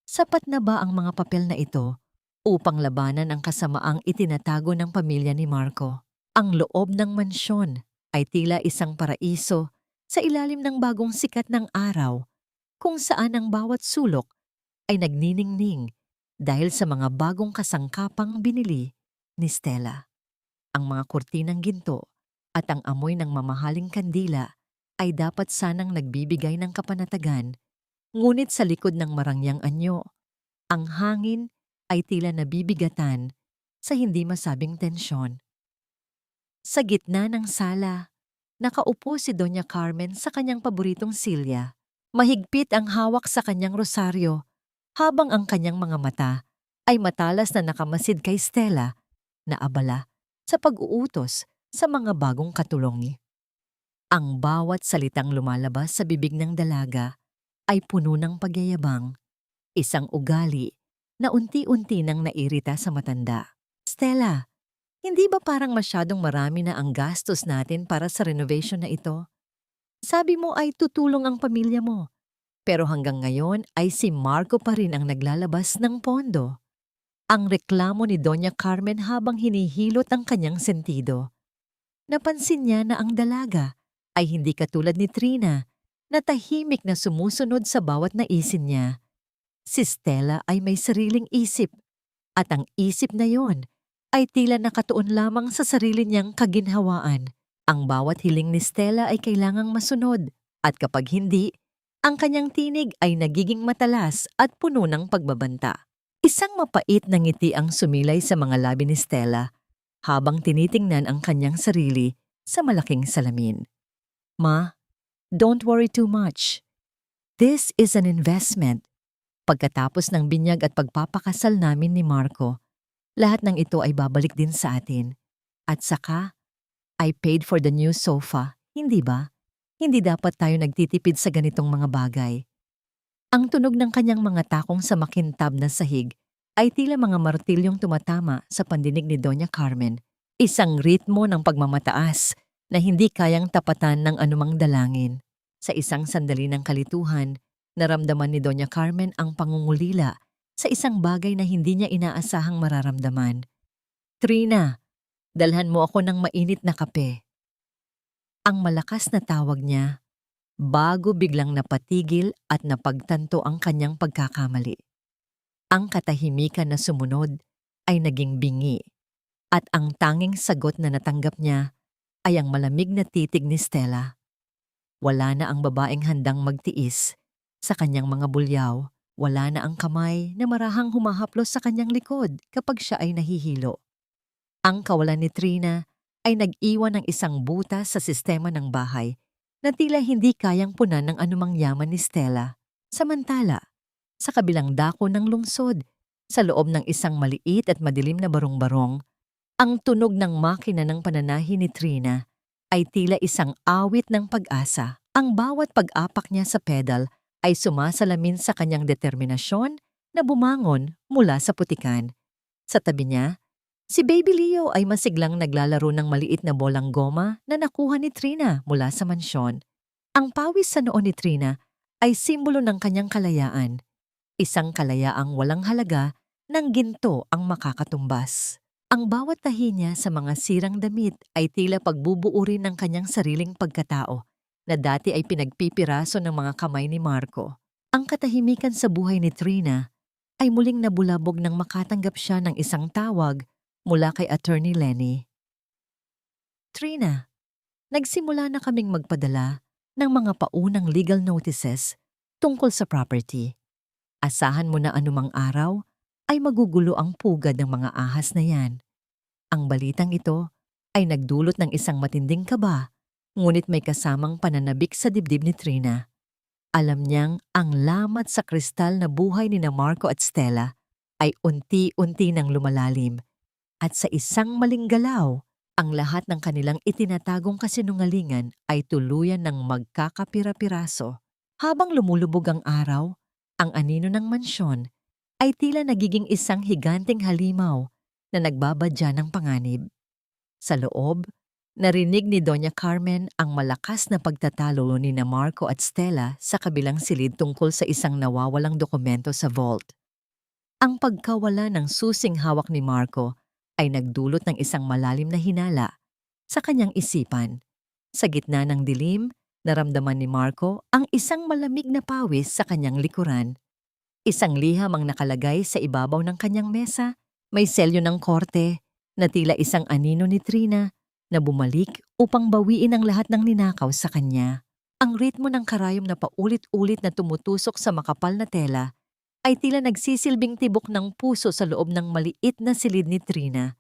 sapat na ba ang mga papel na ito upang labanan ang kasamaang itinatago ng pamilya ni Marco? Ang loob ng mansyon ay tila isang paraiso sa ilalim ng bagong sikat ng araw, kung saan ang bawat sulok ay nagniningning dahil sa mga bagong kasangkapang binili ni Stella. Ang mga kurtinang ginto at ang amoy ng mamahaling kandila ay dapat sanang nagbibigay ng kapanatagan, ngunit sa likod ng marangyang anyo, ang hangin ay tila nabibigatan sa hindi masabing tensyon. Sa gitna ng sala, nakaupo si Doña Carmen sa kanyang paboritong silya. Mahigpit ang hawak sa kanyang rosaryo, habang ang kanyang mga mata ay matalas na nakamasid kay Stella na abala sa pag-uutos sa mga bagong katulong. Ang bawat salitang lumalabas sa bibig ng dalaga ay puno ng pagyayabang, isang ugali na unti-unti nang nairita sa matanda. Stella, hindi ba parang masyadong marami na ang gastos natin para sa renovation na ito? Sabi mo ay tutulong ang pamilya mo, pero hanggang ngayon ay si Marco pa rin ang naglalabas ng pondo. Ang reklamo ni Doña Carmen habang hinihilot ang kanyang sentido. Napansin niya na ang dalaga ay hindi katulad ni Trina na tahimik na sumusunod sa bawat naisin niya. Si Stella ay may sariling isip, at ang isip na yon ay tila nakatuon lamang sa sarili niyang kaginhawaan. Ang bawat hiling ni Stella ay kailangang masunod, at kapag hindi, ang kanyang tinig ay nagiging matalas at puno ng pagbabanta. Isang mapait na ngiti ang sumilay sa mga labi ni Stella habang tinitingnan ang kanyang sarili sa malaking salamin. Ma, don't worry too much. This is an investment. Pagkatapos ng binyag at pagpapakasal namin ni Marco, lahat ng ito ay babalik din sa atin. At saka, I paid for the new sofa, hindi ba? Hindi dapat tayo nagtitipid sa ganitong mga bagay. Ang tunog ng kanyang mga takong sa makintab na sahig ay tila mga martilyong tumatama sa pandinig ni Doña Carmen. Isang ritmo ng pagmamataas na hindi kayang tapatan ng anumang dalangin. Sa isang sandali ng kalituhan, naramdaman ni Doña Carmen ang pangungulila sa isang bagay na hindi niya inaasahang mararamdaman. Trina, dalhan mo ako ng mainit na kape. Ang malakas na tawag niya, bago biglang napatigil at napagtanto ang kanyang pagkakamali. Ang katahimikan na sumunod ay naging bingi, at ang tanging sagot na natanggap niya ay ang malamig na titig ni Stella. Wala na ang babaeng handang magtiis sa kanyang mga bulyaw, wala na ang kamay na marahang humahaplos sa kanyang likod kapag siya ay nahihilo. Ang kawalan ni Trina ay nag-iwan ng isang butas sa sistema ng bahay na tila hindi kayang punan ng anumang yaman ni Stella. Samantala, sa kabilang dako ng lungsod, sa loob ng isang maliit at madilim na barong-barong, ang tunog ng makina ng pananahi ni Trina ay tila isang awit ng pag-asa. Ang bawat pag-apak niya sa pedal ay sumasalamin sa kanyang determinasyon na bumangon mula sa putikan. Sa tabi niya, si Baby Leo ay masiglang naglalaro ng maliit na bolang goma na nakuha ni Trina mula sa mansyon. Ang pawis sa noo ni Trina ay simbolo ng kanyang kalayaan. Isang kalayaang walang halaga ng ginto ang makakatumbas. Ang bawat tahi niya sa mga sirang damit ay tila pagbubuo rin ng kanyang sariling pagkatao na dati ay pinagpipiraso ng mga kamay ni Marco. Ang katahimikan sa buhay ni Trina ay muling nabulabog nang makatanggap siya ng isang tawag mula kay Attorney Lenny. Trina, nagsimula na kaming magpadala ng mga paunang legal notices tungkol sa property. Asahan mo na anumang araw ay magugulo ang pugad ng mga ahas na yan. Ang balitang ito ay nagdulot ng isang matinding kaba, ngunit may kasamang pananabik sa dibdib ni Trina. Alam niyang ang lamat sa kristal na buhay ni Marco at Stella ay unti-unti nang lumalalim, at sa isang maling galaw, ang lahat ng kanilang itinatagong kasinungalingan ay tuluyan ng magkakapira-piraso. Habang lumulubog ang araw, ang anino ng mansyon ay tila nagiging isang higanting halimaw na nagbabadya ng panganib. Sa loob, narinig ni Doña Carmen ang malakas na pagtatalo ni Marco at Stella sa kabilang silid tungkol sa isang nawawalang dokumento sa vault. Ang pagkawala ng susing hawak ni Marco ay nagdulot ng isang malalim na hinala sa kanyang isipan. Sa gitna ng dilim, naramdaman ni Marco ang isang malamig na pawis sa kanyang likuran. Isang liham ang nakalagay sa ibabaw ng kanyang mesa, may selyo ng korte na tila isang anino ni Trina na bumalik upang bawiin ang lahat ng ninakaw sa kanya. Ang ritmo ng karayom na paulit-ulit na tumutusok sa makapal na tela ay tila nagsisilbing tibok ng puso sa loob ng maliit na silid ni Trina.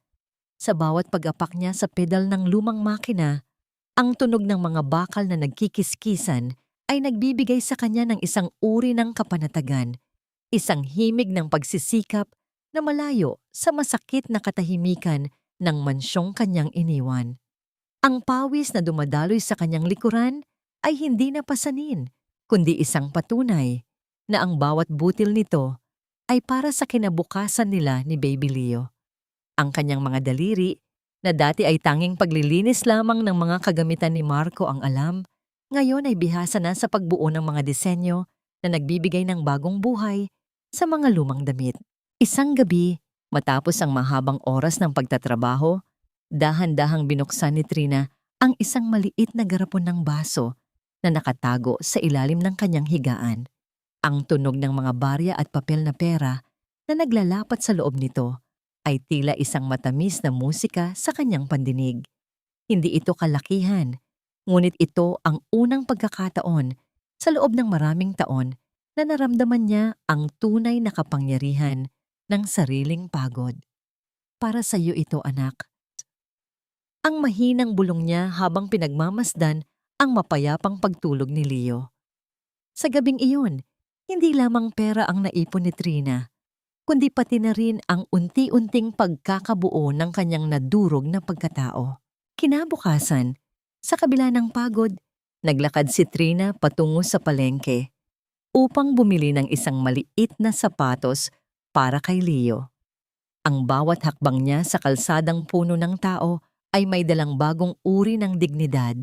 Sa bawat pag-apak niya sa pedal ng lumang makina, ang tunog ng mga bakal na nagkikiskisan ay nagbibigay sa kanya ng isang uri ng kapanatagan, isang himig ng pagsisikap na malayo sa masakit na katahimikan ng mansyong kanyang iniwan. Ang pawis na dumadaloy sa kanyang likuran ay hindi na pasanin, kundi isang patunay na ang bawat butil nito ay para sa kinabukasan nila ni Baby Leo. Ang kanyang mga daliri, na dati ay tanging paglilinis lamang ng mga kagamitan ni Marco ang alam, ngayon ay bihasa na sa pagbuo ng mga disenyo na nagbibigay ng bagong buhay sa mga lumang damit. Isang gabi, matapos ang mahabang oras ng pagtatrabaho, dahan-dahang binuksan ni Trina ang isang maliit na garapon ng baso na nakatago sa ilalim ng kanyang higaan. Ang tunog ng mga barya at papel na pera na naglalapat sa loob nito ay tila isang matamis na musika sa kanyang pandinig. Hindi ito kalakihan, ngunit ito ang unang pagkakataon sa loob ng maraming taon na naramdaman niya ang tunay na kapangyarihan ng sariling pagod. Para sa iyo ito, anak. Ang mahinang bulong niya habang pinagmamasdan ang mapayapang pagtulog ni Leo. Sa gabing iyon, hindi lamang pera ang naipon ni Trina, kundi pati na rin ang unti-unting pagkakabuo ng kanyang nadurog na pagkatao. Kinabukasan, sa kabila ng pagod, naglakad si Trina patungo sa palengke upang bumili ng isang maliit na sapatos para kay Leo. Ang bawat hakbang niya sa kalsadang puno ng tao ay may dalang bagong uri ng dignidad.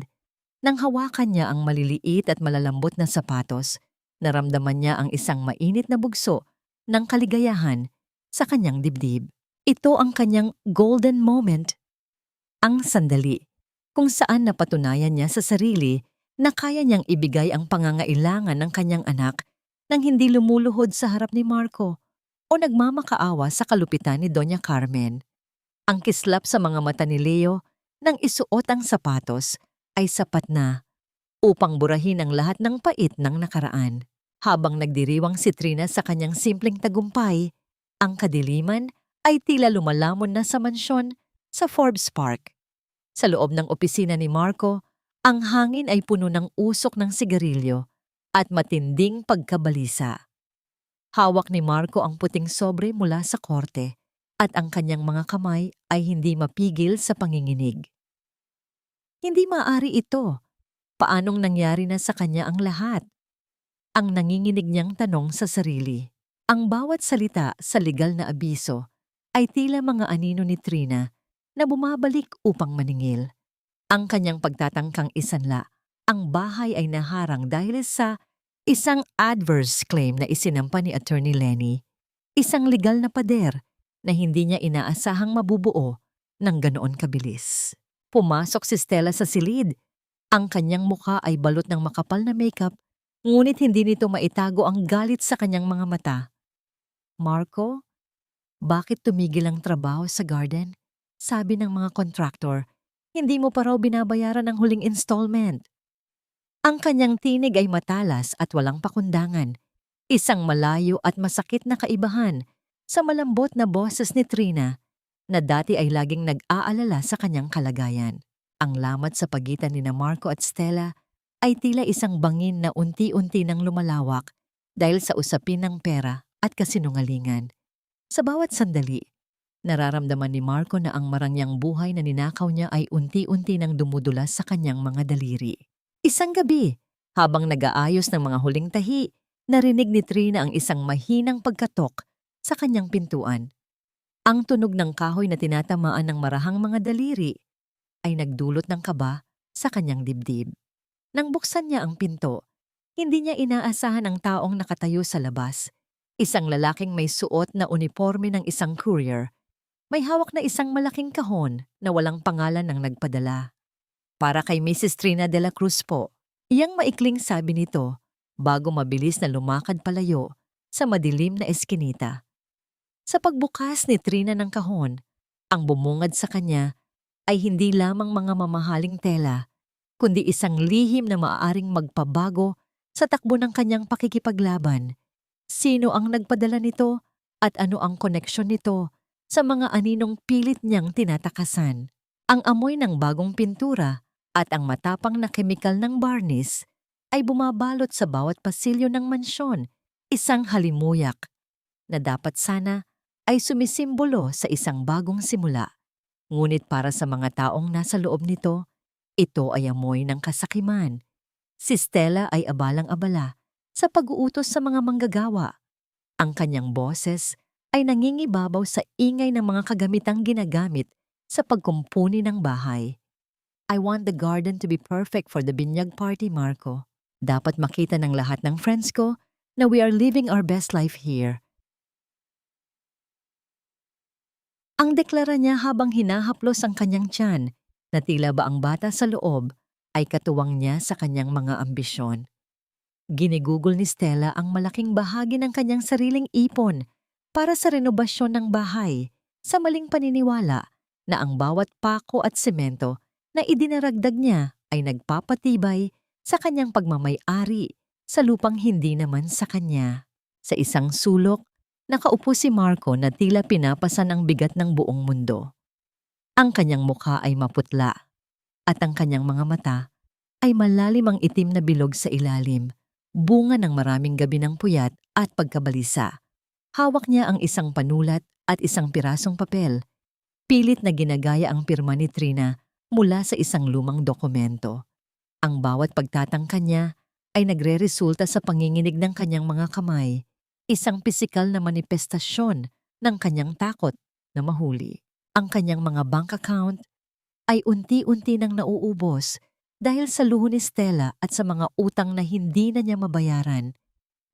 Nang hawakan niya ang maliliit at malalambot na sapatos, naramdaman niya ang isang mainit na bugso ng kaligayahan sa kanyang dibdib. Ito ang kanyang golden moment, ang sandali kung saan napatunayan niya sa sarili na kaya niyang ibigay ang pangangailangan ng kanyang anak nang hindi lumuluhod sa harap ni Marco o nagmamakaawa sa kalupitan ni Doña Carmen. Ang kislap sa mga mata ni Leo nang isuot ang sapatos ay sapat na upang burahin ang lahat ng pait ng nakaraan. Habang nagdiriwang si Trina sa kanyang simpleng tagumpay, ang kadiliman ay tila lumalamon na sa mansyon sa Forbes Park. Sa loob ng opisina ni Marco, ang hangin ay puno ng usok ng sigarilyo at matinding pagkabalisa. Hawak ni Marco ang puting sobre mula sa korte at ang kanyang mga kamay ay hindi mapigil sa panginginig. Hindi maaari ito. Paanong nangyari na sa kanya ang lahat? Ang nanginginig niyang tanong sa sarili. Ang bawat salita sa legal na abiso ay tila mga anino ni Trina na bumabalik upang maningil. Ang kanyang pagtatangkang isanla, ang bahay ay naharang dahil sa isang adverse claim na isinampa ni Attorney Lenny, isang legal na pader na hindi niya inaasahang mabubuo ng ganoon kabilis. Pumasok si Stella sa silid. Ang kanyang mukha ay balot ng makapal na makeup, ngunit hindi nito maitago ang galit sa kanyang mga mata. Marco, bakit tumigil ang trabaho sa garden? Sabi ng mga kontraktor, hindi mo pa raw binabayaran ang huling installment. Ang kanyang tinig ay matalas at walang pakundangan, isang malayo at masakit na kaibahan sa malambot na boses ni Trina na dati ay laging nag-aalala sa kanyang kalagayan. Ang lamat sa pagitan ni Marco at Stella ay tila isang bangin na unti-unti nang lumalawak dahil sa usapin ng pera at kasinungalingan. Sa bawat sandali, nararamdaman ni Marco na ang marangyang buhay na ninakaw niya ay unti-unti nang dumudulas sa kanyang mga daliri. Isang gabi, habang nag-aayos ng mga huling tahi, narinig ni Trina ang isang mahinang pagkatok sa kanyang pintuan. Ang tunog ng kahoy na tinatamaan ng marahang mga daliri ay nagdulot ng kaba sa kanyang dibdib. Nang buksan niya ang pinto, hindi niya inaasahan ang taong nakatayo sa labas. Isang lalaking may suot na uniforme ng isang courier. May hawak na isang malaking kahon na walang pangalan ng nagpadala. Para kay Mrs. Trina de la Cruz po. Iyang maikling sabi nito bago mabilis na lumakad palayo sa madilim na eskinita. Sa pagbukas ni Trina ng kahon, ang bumungad sa kanya ay hindi lamang mga mamahaling tela, kundi isang lihim na maaaring magpabago sa takbo ng kanyang pakikipaglaban. Sino ang nagpadala nito at ano ang koneksyon nito sa mga aninong pilit niyang tinatakasan? Ang amoy ng bagong pintura at ang matapang na kemikal ng varnish ay bumabalot sa bawat pasilyo ng mansyon, isang halimuyak na dapat sana ay sumisimbolo sa isang bagong simula. Ngunit para sa mga taong nasa loob nito, ito ay amoy ng kasakiman. Si Stella ay abalang-abala sa pag-uutos sa mga manggagawa. Ang kanyang boses ay nangingibabaw sa ingay ng mga kagamitang ginagamit sa pagkumpuni ng bahay. I want the garden to be perfect for the binyag party, Marco. Dapat makita ng lahat ng friends ko na we are living our best life here. Ang deklara niya habang hinahaplos ang kanyang tiyan na tila ba ang bata sa loob ay katuwang niya sa kanyang mga ambisyon. Ginigugol ni Stella ang malaking bahagi ng kanyang sariling ipon para sa renobasyon ng bahay sa maling paniniwala na ang bawat pako at semento na idinaragdag niya ay nagpapatibay sa kanyang pagmamay-ari sa lupang hindi naman sa kanya. Sa isang sulok, nakaupo si Marco na tila pinapasan ang bigat ng buong mundo. Ang kanyang mukha ay maputla at ang kanyang mga mata ay malalim ang itim na bilog sa ilalim, bunga ng maraming gabi ng puyat at pagkabalisa. Hawak niya ang isang panulat at isang pirasong papel. Pilit na ginagaya ang pirma ni Trina mula sa isang lumang dokumento. Ang bawat pagtatangka niya ay nagreresulta sa panginginig ng kanyang mga kamay, isang pisikal na manifestasyon ng kanyang takot na mahuli. Ang kanyang mga bank account ay unti-unti nang nauubos dahil sa luho ni Stella at sa mga utang na hindi na niya mabayaran.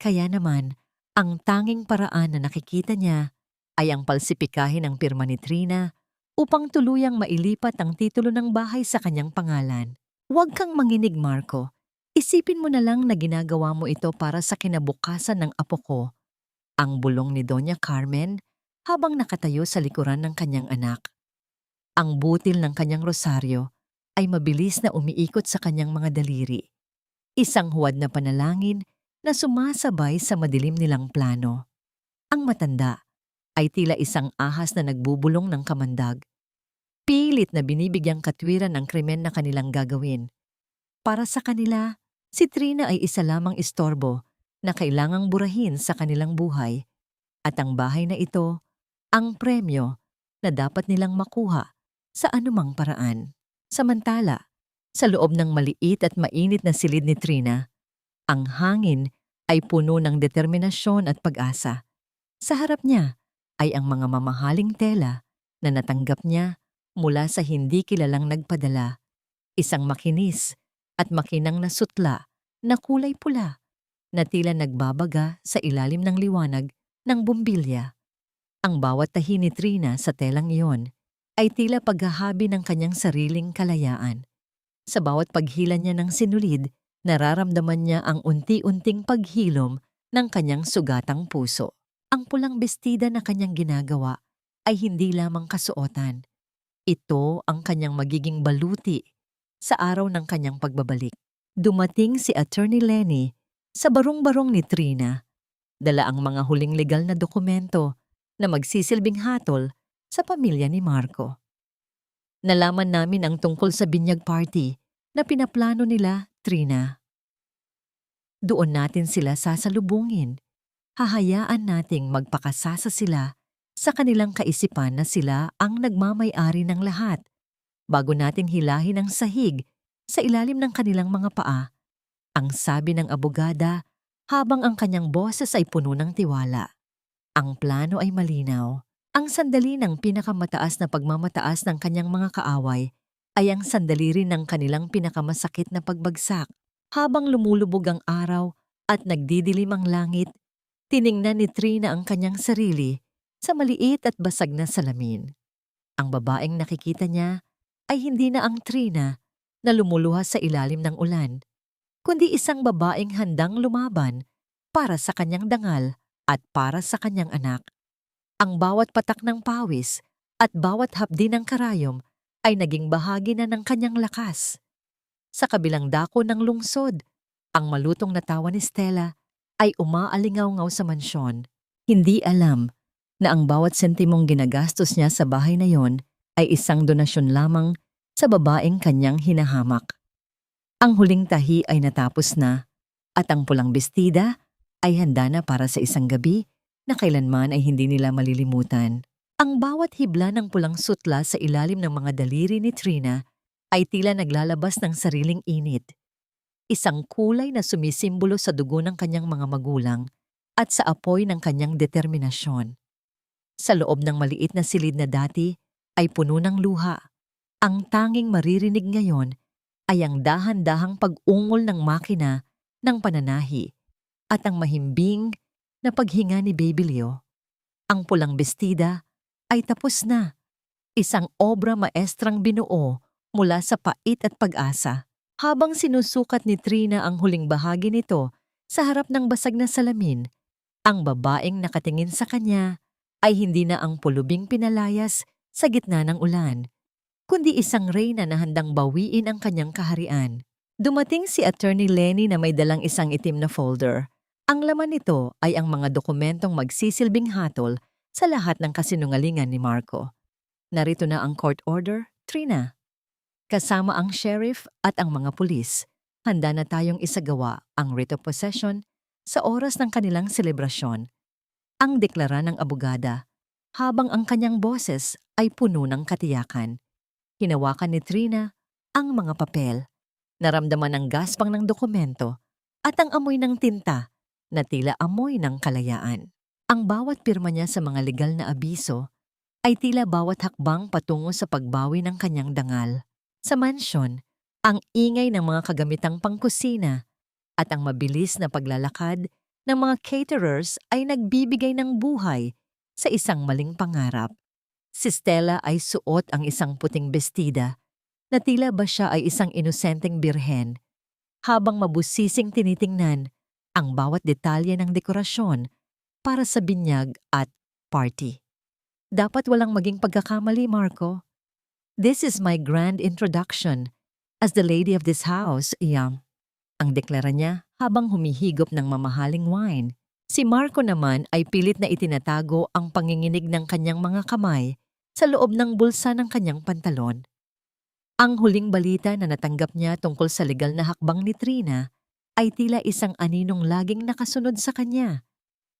Kaya naman, ang tanging paraan na nakikita niya ay ang palsipikahin ng pirma ni Trina upang tuluyang mailipat ang titulo ng bahay sa kanyang pangalan. Huwag kang manginig, Marco. Isipin mo na lang na ginagawa mo ito para sa kinabukasan ng apo ko. Ang bulong ni Doña Carmen habang nakatayo sa likuran ng kanyang anak. Ang butil ng kanyang rosaryo ay mabilis na umiikot sa kanyang mga daliri. Isang huwad na panalangin na sumasabay sa madilim nilang plano. Ang matanda ay tila isang ahas na nagbubulong ng kamandag. Pilit na binibigyang katwiran ng krimen na kanilang gagawin. Para sa kanila, si Trina ay isa lamang istorbo na kailangang burahin sa kanilang buhay. At ang bahay na ito, ang premyo na dapat nilang makuha sa anumang paraan. Samantala, sa loob ng maliit at mainit na silid ni Trina, ang hangin ay puno ng determinasyon at pag-asa. Sa harap niya ay ang mga mamahaling tela na natanggap niya mula sa hindi kilalang nagpadala, isang makinis at makinang na sutla na kulay pula na tila nagbabaga sa ilalim ng liwanag ng bumbilya. Ang bawat tahi ni Trina sa telang iyon ay tila paghahabi ng kanyang sariling kalayaan. Sa bawat paghila niya ng sinulid, nararamdaman niya ang unti-unting paghilom ng kanyang sugatang puso. Ang pulang bestida na kanyang ginagawa ay hindi lamang kasuotan. Ito ang kanyang magiging baluti sa araw ng kanyang pagbabalik. Dumating si Attorney Lenny sa barong-barong ni Trina, dala ang mga huling legal na dokumento na magsisilbing hatol sa pamilya ni Marco. Nalaman namin ang tungkol sa binyag party na pinaplano nila, Trina. Doon natin sila sasalubungin. Hahayaan nating magpakasasa sila sa kanilang kaisipan na sila ang nagmamay-ari ng lahat bago natin hilahin ang sahig sa ilalim ng kanilang mga paa. Ang sabi ng abogada habang ang kanyang boses ay puno ng tiwala. Ang plano ay malinaw. Ang sandali ng pinakamataas na pagmamataas ng kanyang mga kaaway ay ang sandali rin ng kanilang pinakamasakit na pagbagsak. Habang lumulubog ang araw at nagdidilim ang langit, tiningnan ni Trina ang kanyang sarili sa maliit at basag na salamin. Ang babaeng nakikita niya ay hindi na ang Trina na lumuluha sa ilalim ng ulan, kundi isang babaeng handang lumaban para sa kanyang dangal at para sa kanyang anak. Ang bawat patak ng pawis at bawat hapdi ng karayom ay naging bahagi na ng kanyang lakas. Sa kabilang dako ng lungsod, ang malutong na tawa ni Stella ay umaalingaw-ngaw sa mansyon. Hindi alam na ang bawat sentimong ginagastos niya sa bahay na yon ay isang donasyon lamang sa babaeng kanyang hinahamak. Ang huling tahi ay natapos na at ang pulang bestida ay handa na para sa isang gabi na kailanman ay hindi nila malilimutan. Ang bawat hibla ng pulang sutla sa ilalim ng mga daliri ni Trina ay tila naglalabas ng sariling init. Isang kulay na sumisimbolo sa dugo ng kanyang mga magulang at sa apoy ng kanyang determinasyon. Sa loob ng maliit na silid na dati ay puno ng luha. Ang tanging maririnig ngayon ay ang dahan-dahang pag-ungol ng makina ng pananahi at ang mahimbing na paghinga ni Baby Leo. Ang pulang bestida ay tapos na. Isang obra maestrang binuo mula sa pait at pag-asa. Habang sinusukat ni Trina ang huling bahagi nito sa harap ng basag na salamin, ang babaeng nakatingin sa kanya ay hindi na ang pulubing pinalayas sa gitna ng ulan, kundi isang reyna na handang bawiin ang kanyang kaharian. Dumating si Attorney Lenny na may dalang isang itim na folder. Ang laman nito ay ang mga dokumentong magsisilbing hatol sa lahat ng kasinungalingan ni Marco. Narito na ang court order, Trina. Kasama ang sheriff at ang mga pulis, handa na tayong isagawa ang writ of possession sa oras ng kanilang selebrasyon. Ang deklara ng abogada, habang ang kanyang boses ay puno ng katiyakan. Hinawakan ni Trina ang mga papel. Naramdaman ang gaspang ng dokumento at ang amoy ng tinta na tila amoy ng kalayaan. Ang bawat pirma niya sa mga legal na abiso ay tila bawat hakbang patungo sa pagbawi ng kanyang dangal. Sa mansyon, ang ingay ng mga kagamitang pangkusina at ang mabilis na paglalakad ng mga caterers ay nagbibigay ng buhay sa isang maling pangarap. Si Stella ay suot ang isang puting bestida na tila ba siya ay isang inosenteng birhen habang mabusising tinitingnan ang bawat detalye ng dekorasyon para sa binyag at party. Dapat walang maging pagkakamali, Marco. This is my grand introduction as the lady of this house, Iyam. Ang deklara niya habang humihigop ng mamahaling wine. Si Marco naman ay pilit na itinatago ang panginginig ng kanyang mga kamay sa loob ng bulsa ng kanyang pantalon. Ang huling balita na natanggap niya tungkol sa legal na hakbang ni Trina ay tila isang aninong laging nakasunod sa kanya.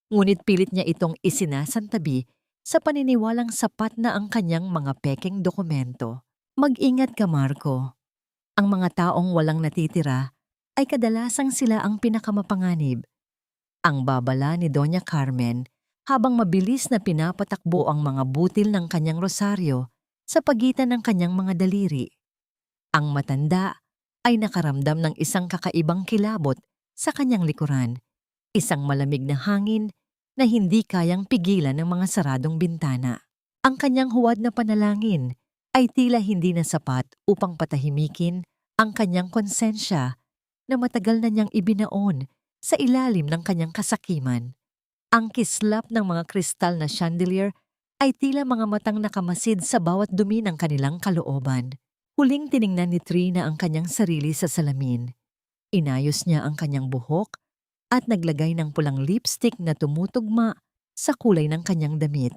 Ngunit pilit niya itong isinasantabi sa paniniwalang sapat na ang kanyang mga pekeng dokumento. Mag-ingat ka, Marco. Ang mga taong walang natitira ay kadalasang sila ang pinakamapanganib. Ang babala ni Doña Carmen habang mabilis na pinapatakbo ang mga butil ng kanyang rosaryo sa pagitan ng kanyang mga daliri. Ang matanda ay nakaramdam ng isang kakaibang kilabot sa kanyang likuran, isang malamig na hangin na hindi kayang pigilan ng mga saradong bintana. Ang kanyang huwad na panalangin ay tila hindi na sapat upang patahimikin ang kanyang konsensya na matagal na niyang ibinaon sa ilalim ng kanyang kasakiman. Ang kislap ng mga kristal na chandelier ay tila mga matang nakamasid sa bawat dumi ng kanilang kalooban. Huling tiningnan ni Trina ang kanyang sarili sa salamin. Inayos niya ang kanyang buhok at naglagay ng pulang lipstick na tumutugma sa kulay ng kanyang damit.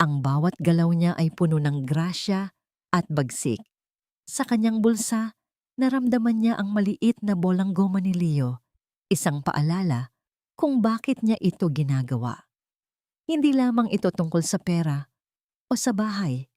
Ang bawat galaw niya ay puno ng grasya at bagsik. Sa kanyang bulsa, naramdaman niya ang maliit na bolang goma ni Leo, isang paalala kung bakit niya ito ginagawa. Hindi lamang ito tungkol sa pera o sa bahay.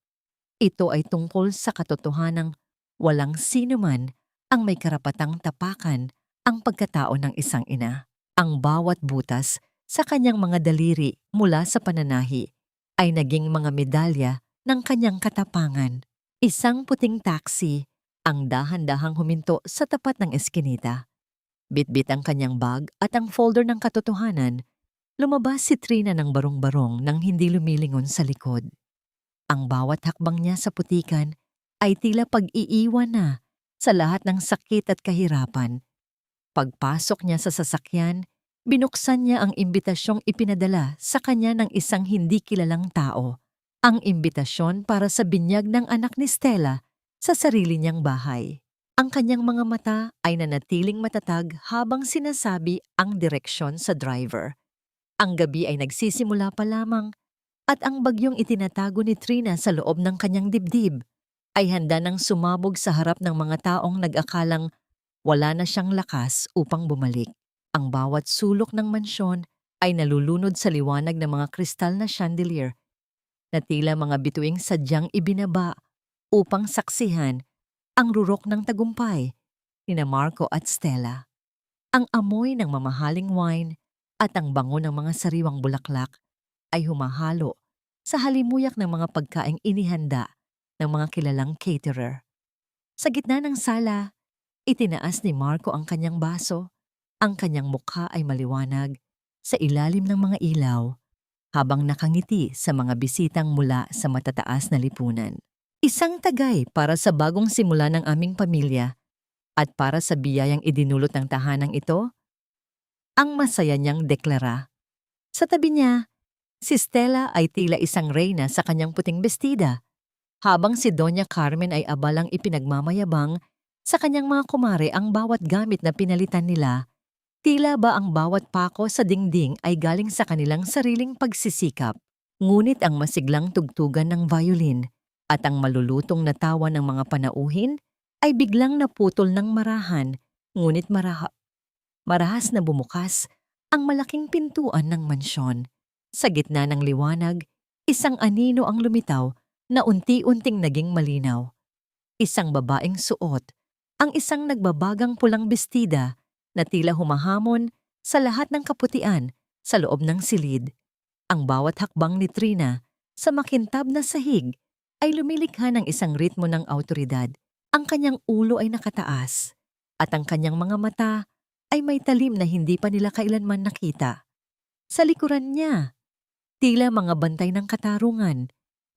Ito ay tungkol sa katotohanang walang sinuman ang may karapatang tapakan ang pagkatao ng isang ina. Ang bawat butas sa kanyang mga daliri mula sa pananahi ay naging mga medalya ng kanyang katapangan. Isang puting taxi ang dahan-dahang huminto sa tapat ng eskinita. Bitbit ang kanyang bag at ang folder ng katotohanan. Lumabas si Trina ng barong-barong nang hindi lumilingon sa likod. Ang bawat hakbang niya sa putikan ay tila pag-iiwan na sa lahat ng sakit at kahirapan. Pagpasok niya sa sasakyan, binuksan niya ang imbitasyong ipinadala sa kanya ng isang hindi kilalang tao. Ang imbitasyon para sa binyag ng anak ni Stella sa sarili niyang bahay. Ang kanyang mga mata ay nanatiling matatag habang sinasabi ang direksyon sa driver. Ang gabi ay nagsisimula pa lamang at ang bagyong itinatago ni Trina sa loob ng kanyang dibdib ay handa nang sumabog sa harap ng mga taong nag-akalang wala na siyang lakas upang bumalik. Ang bawat sulok ng mansyon ay nalulunod sa liwanag ng mga kristal na chandelier na tila mga bituing sadyang ibinaba upang saksihan ang rurok ng tagumpay ni Marco at Stella. Ang amoy ng mamahaling wine at ang bango ng mga sariwang bulaklak ay humahalo sa halimuyak ng mga pagkaing inihanda ng mga kilalang caterer. Sa gitna ng sala, itinaas ni Marco ang kanyang baso. Ang kanyang mukha ay maliwanag sa ilalim ng mga ilaw habang nakangiti sa mga bisitang mula sa matataas na lipunan. Isang tagay para sa bagong simula ng aming pamilya at para sa biyayang idinulot ng tahanang ito, ang masaya niyang deklara. Sa tabi niya, si Stella ay tila isang reyna sa kanyang puting bestida, habang si Doña Carmen ay abalang ipinagmamayabang sa kanyang mga kumare ang bawat gamit na pinalitan nila. Tila ba ang bawat pako sa dingding ay galing sa kanilang sariling pagsisikap. Ngunit ang masiglang tugtugan ng violin at ang malulutong na tawa ng mga panauhin ay biglang naputol ng marahan, ngunit marahas na bumukas ang malaking pintuan ng mansyon. Sa gitna ng liwanag, isang anino ang lumitaw na unti-unting naging malinaw. Isang babaeng suot, ang isang nagbabagang pulang bestida na tila humahamon sa lahat ng kaputian sa loob ng silid. Ang bawat hakbang ni Trina sa makintab na sahig ay lumilikha ng isang ritmo ng awtoridad. Ang kanyang ulo ay nakataas at ang kanyang mga mata ay may talim na hindi pa nila kailanman nakita. Sa likuran niya, tila mga bantay ng katarungan,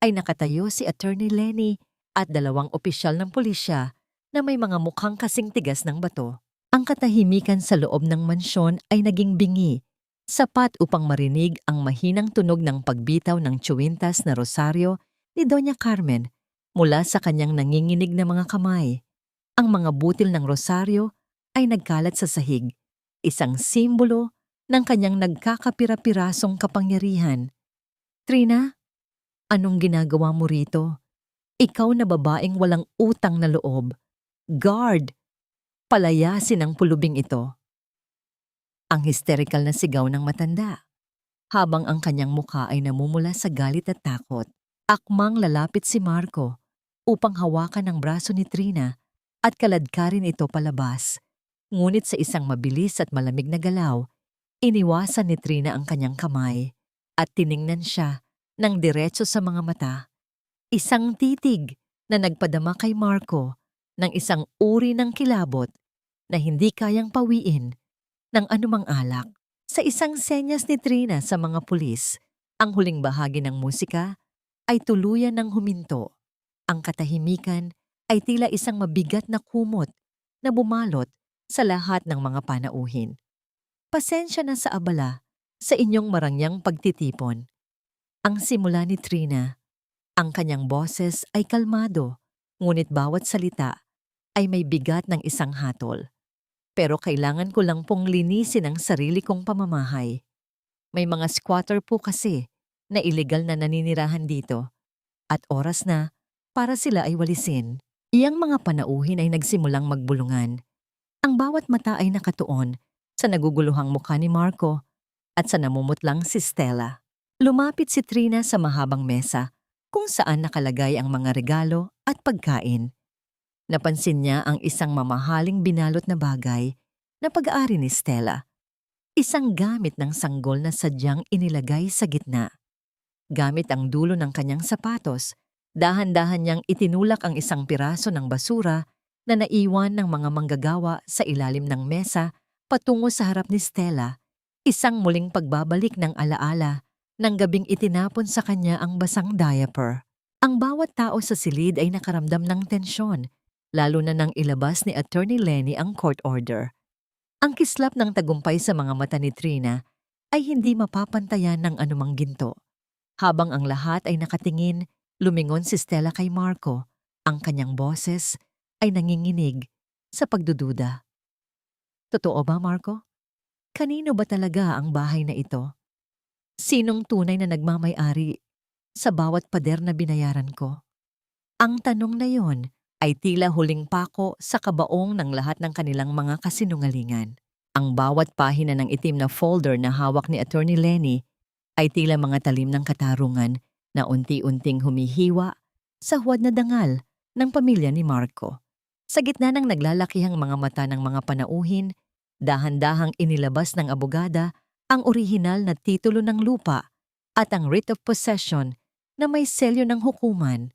ay nakatayo si Attorney Lenny at dalawang opisyal ng pulisya na may mga mukhang kasing tigas ng bato. Ang katahimikan sa loob ng mansyon ay naging bingi, sapat upang marinig ang mahinang tunog ng pagbitaw ng tsuwintas na rosaryo ni Doña Carmen mula sa kanyang nanginginig na mga kamay. Ang mga butil ng rosaryo ay nagkalat sa sahig, isang simbolo ng kanyang nagkakapira-pirasong kapangyarihan. Trina, anong ginagawa mo rito? Ikaw na babaeng walang utang na loob. Guard! Palayasin ang pulubing ito. Ang hysterical na sigaw ng matanda, habang ang kanyang mukha ay namumula sa galit at takot. Akmang lalapit si Marco upang hawakan ang braso ni Trina at kaladkarin ito palabas. Ngunit sa isang mabilis at malamig na galaw, iniwasan ni Trina ang kanyang kamay at tiningnan siya ng diretso sa mga mata. Isang titig na nagpadama kay Marco ng isang uri ng kilabot na hindi kayang pawiin ng anumang alak. Sa isang senyas ni Trina sa mga pulis, ang huling bahagi ng musika ay tuluyan ng huminto. Ang katahimikan ay tila isang mabigat na kumot na bumalot sa lahat ng mga panauhin. Pasensya na sa abala sa inyong marangyang pagtitipon. Ang simula ni Trina, ang kanyang boses ay kalmado, ngunit bawat salita ay may bigat ng isang hatol. Pero kailangan ko lang pong linisin ang sarili kong pamamahay. May mga squatter po kasi na illegal na naninirahan dito at oras na para sila ay walisin. Iyang mga panauhin ay nagsimulang magbulungan. Ang bawat mata ay nakatuon sa naguguluhang mukha ni Marco at sa namumutlang si Stella. Lumapit si Trina sa mahabang mesa kung saan nakalagay ang mga regalo at pagkain. Napansin niya ang isang mamahaling binalot na bagay na pag-aari ni Stella. Isang gamit ng sanggol na sadyang inilagay sa gitna. Gamit ang dulo ng kanyang sapatos, dahan-dahan niyang itinulak ang isang piraso ng basura na naiwan ng mga manggagawa sa ilalim ng mesa patungo sa harap ni Stella, isang muling pagbabalik ng alaala ng gabing itinapon sa kanya ang basang diaper. Ang bawat tao sa silid ay nakaramdam ng tensyon, lalo na nang ilabas ni Attorney Lenny ang court order. Ang kislap ng tagumpay sa mga mata ni Trina ay hindi mapapantayan ng anumang ginto. Habang ang lahat ay nakatingin, lumingon si Stella kay Marco. Ang kanyang boses ay nanginginig sa pagdududa. Totoo ba, Marco? Kanino ba talaga ang bahay na ito? Sinong tunay na nagmamay-ari sa bawat pader na binayaran ko? Ang tanong na yon ay tila huling pako sa kabaong ng lahat ng kanilang mga kasinungalingan. Ang bawat pahina ng itim na folder na hawak ni Attorney Lenny ay tila mga talim ng katarungan na unti-unting humihiwa sa huwad na dangal ng pamilya ni Marco. Sa gitna ng naglalakihang mga mata ng mga panauhin, dahan-dahang inilabas ng abogada ang orihinal na titulo ng lupa at ang writ of possession na may selyo ng hukuman.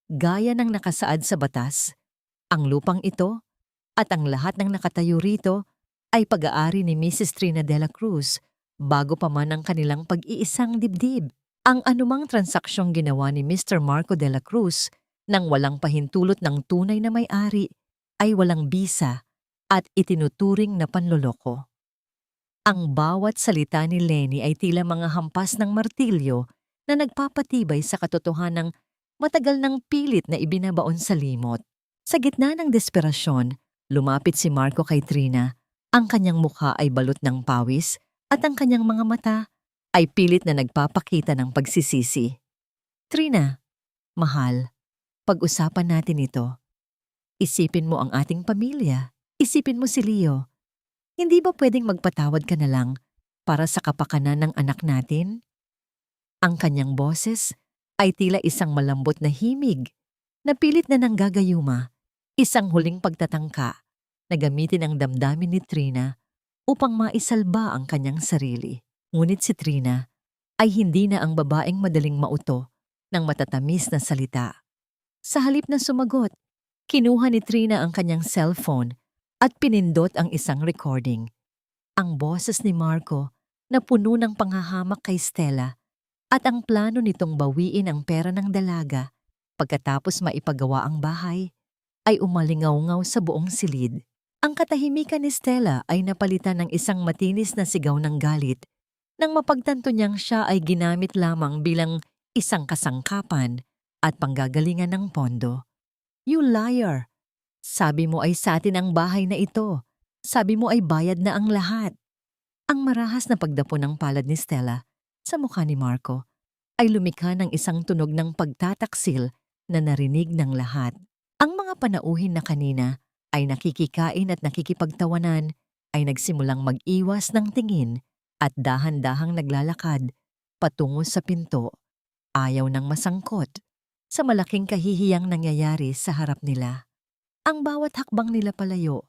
Gaya ng nakasaad sa batas, ang lupang ito at ang lahat ng nakatayo rito ay pag-aari ni Mrs. Trina de la Cruz bago pa man ang kanilang pag-iisang dibdib. Ang anumang transaksyong ginawa ni Mr. Marco de la Cruz nang walang pahintulot ng tunay na may-ari ay walang bisa at itinuturing na panloloko. Ang bawat salita ni Lenny ay tila mga hampas ng martilyo na nagpapatibay sa katotohanang matagal ng pilit na ibinabaon sa limot. Sa gitna ng desperasyon, lumapit si Marco kay Trina. Ang kanyang mukha ay balot ng pawis at ang kanyang mga mata ay pilit na nagpapakita ng pagsisisi. Trina, mahal, pag-usapan natin ito. Isipin mo ang ating pamilya. Isipin mo si Leo. Hindi ba pwedeng magpatawad ka na lang para sa kapakanan ng anak natin? Ang kanyang boses ay tila isang malambot na himig Napilit na nanggagayuma, isang huling pagtatangka na gamitin ang damdamin ni Trina upang maisalba ang kanyang sarili. Ngunit si Trina ay hindi na ang babaeng madaling mauto ng matatamis na salita. Sa halip na sumagot, kinuha ni Trina ang kanyang cellphone at pinindot ang isang recording. Ang boses ni Marco na puno ng panghahamak kay Stella at ang plano nitong bawiin ang pera ng dalaga pagkatapos maipagawa ang bahay ay umalingaw-ngaw sa buong silid. Ang katahimikan ni Stella ay napalitan ng isang matinis na sigaw ng galit nang mapagtanto niyang siya ay ginamit lamang bilang isang kasangkapan at panggagalingan ng pondo. "You liar! Sabi mo ay sa atin ang bahay na ito. Sabi mo ay bayad na ang lahat." Ang marahas na pagdapo ng palad ni Stella sa mukha ni Marco ay lumikha ng isang tunog ng pagtataksil na narinig ng lahat. Ang mga panauhin na kanina ay nakikikain at nakikipagtawanan ay nagsimulang mag-iwas ng tingin at dahan-dahang naglalakad patungo sa pinto, ayaw ng masangkot sa malaking kahihiyang nangyayari sa harap nila. Ang bawat hakbang nila palayo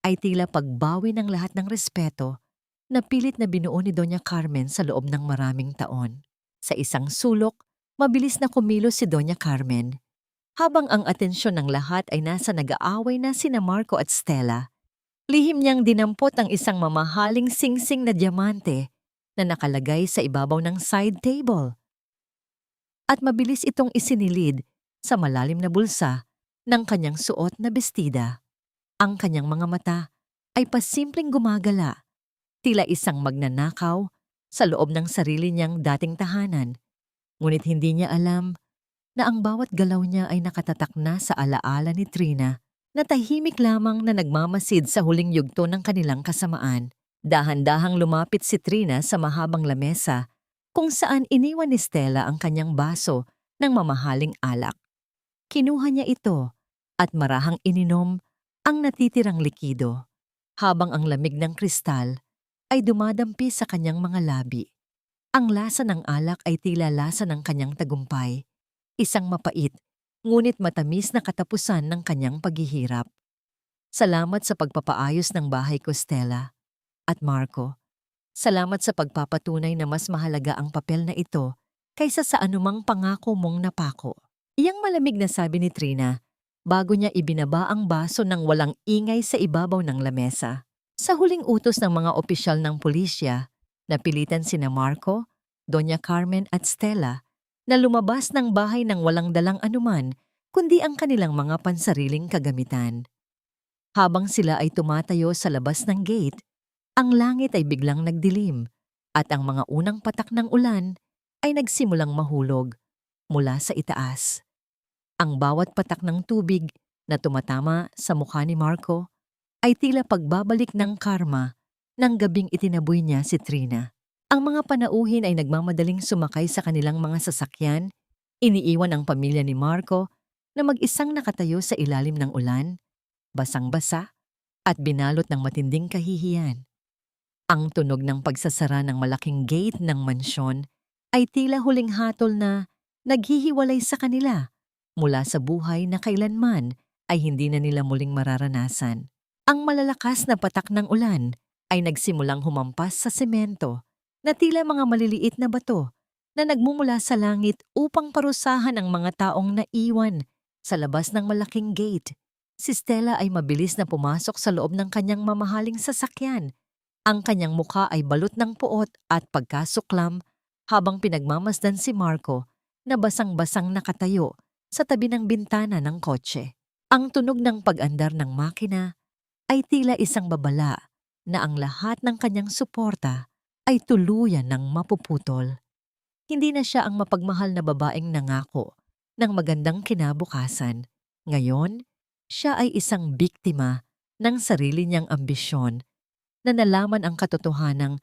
ay tila pagbawi ng lahat ng respeto na pilit na binuo ni Doña Carmen sa loob ng maraming taon. Sa isang sulok, mabilis na kumilos si Doña Carmen. Habang ang atensyon ng lahat ay nasa nag-aaway na sina Marco at Stella, lihim niyang dinampot ang isang mamahaling singsing na diamante na nakalagay sa ibabaw ng side table. At mabilis itong isinilid sa malalim na bulsa ng kanyang suot na bestida. Ang kanyang mga mata ay pasimpleng gumagala, tila isang magnanakaw sa loob ng sarili niyang dating tahanan. Ngunit hindi niya alam na ang bawat galaw niya ay nakatatak na sa alaala ni Trina na tahimik lamang na nagmamasid sa huling yugto ng kanilang kasamaan. Dahan-dahang lumapit si Trina sa mahabang lamesa kung saan iniwan ni Stella ang kanyang baso ng mamahaling alak. Kinuha niya ito at marahang ininom ang natitirang likido habang ang lamig ng kristal ay dumadampi sa kanyang mga labi. Ang lasa ng alak ay tila lasa ng kanyang tagumpay, isang mapait ngunit matamis na katapusan ng kanyang paghihirap. "Salamat sa pagpapaayos ng bahay ko, Stella. At Marco, salamat sa pagpapatunay na mas mahalaga ang papel na ito kaysa sa anumang pangako mong napako." Iyang malamig na sabi ni Trina bago niya ibinaba ang baso ng walang ingay sa ibabaw ng lamesa. Sa huling utos ng mga opisyal ng pulisya, napilitan sina Marco, Doña Carmen at Stella na lumabas ng bahay ng walang dalang anuman kundi ang kanilang mga pansariling kagamitan. Habang sila ay tumatayo sa labas ng gate, ang langit ay biglang nagdilim at ang mga unang patak ng ulan ay nagsimulang mahulog mula sa itaas. Ang bawat patak ng tubig na tumatama sa mukha ni Marco ay tila pagbabalik ng karma ng gabing itinaboy niya si Trina. Ang mga panauhin ay nagmamadaling sumakay sa kanilang mga sasakyan, iniiwan ang pamilya ni Marco na mag-isang nakatayo sa ilalim ng ulan, basang-basa at binalot ng matinding kahihiyan. Ang tunog ng pagsasara ng malaking gate ng mansyon ay tila huling hatol na naghihiwalay sa kanila mula sa buhay na kailanman ay hindi na nila muling mararanasan. Ang malalakas na patak ng ulan ay nagsimulang humampas sa semento na tila mga maliliit na bato na nagmumula sa langit upang parusahan ang mga taong naiwan sa labas ng malaking gate. Si Stella ay mabilis na pumasok sa loob ng kanyang mamahaling sasakyan. Ang kanyang mukha ay balot ng puot at pagkasuklam habang pinagmamasdan si Marco na basang-basang nakatayo sa tabi ng bintana ng kotse. Ang tunog ng pag-andar ng makina ay tila isang babala na ang lahat ng kanyang suporta ay tuluyan ng mapuputol. Hindi na siya ang mapagmahal na babaeng nangako ng magandang kinabukasan. Ngayon, siya ay isang biktima ng sarili niyang ambisyon na nalaman ang katotohanang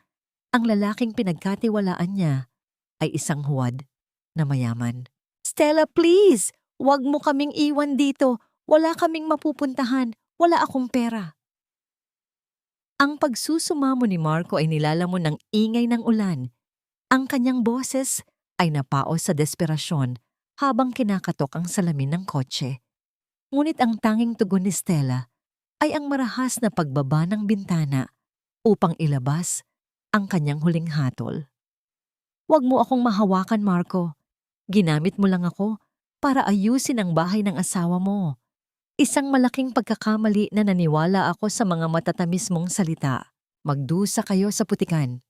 ang lalaking pinagkatiwalaan niya ay isang huwad na mayaman. "Stella, please! Huwag mo kaming iwan dito. Wala kaming mapupuntahan. Wala akong pera." Ang pagsusumamo ni Marco ay nilalamon ng ingay ng ulan. Ang kanyang boses ay napaos sa desperasyon habang kinakatok ang salamin ng kotse. Ngunit ang tanging tugon ni Stella ay ang marahas na pagbaba ng bintana upang ilabas ang kanyang huling hatol. "Huwag mo akong mahawakan, Marco. Ginamit mo lang ako para ayusin ang bahay ng asawa mo." Isang malaking pagkakamali na naniwala ako sa mga matatamis mong salita. "Magdusa kayo sa putikan."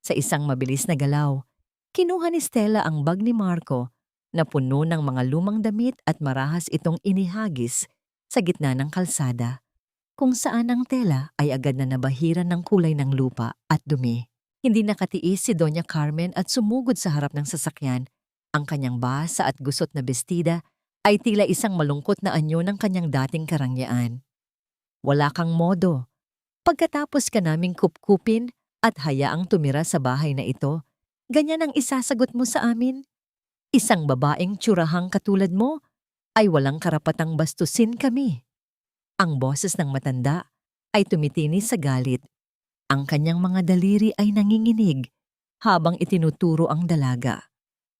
Sa isang mabilis na galaw, kinuha ni Stella ang bag ni Marco na puno ng mga lumang damit at marahas itong inihagis sa gitna ng kalsada, kung saan ang tela ay agad na nabahiran ng kulay ng lupa at dumi. Hindi nakatiis si Doña Carmen at sumugod sa harap ng sasakyan. Ang kanyang basa at gusot na bestida ay tila isang malungkot na anyo ng kanyang dating karangyaan. "Wala kang modo. Pagkatapos ka naming kupkupin at hayaang tumira sa bahay na ito, ganyan ang isasagot mo sa amin? Isang babaeng tsurahang katulad mo ay walang karapatang bastusin kami." Ang boses ng matanda ay tumitinis sa galit. Ang kanyang mga daliri ay nanginginig habang itinuturo ang dalaga.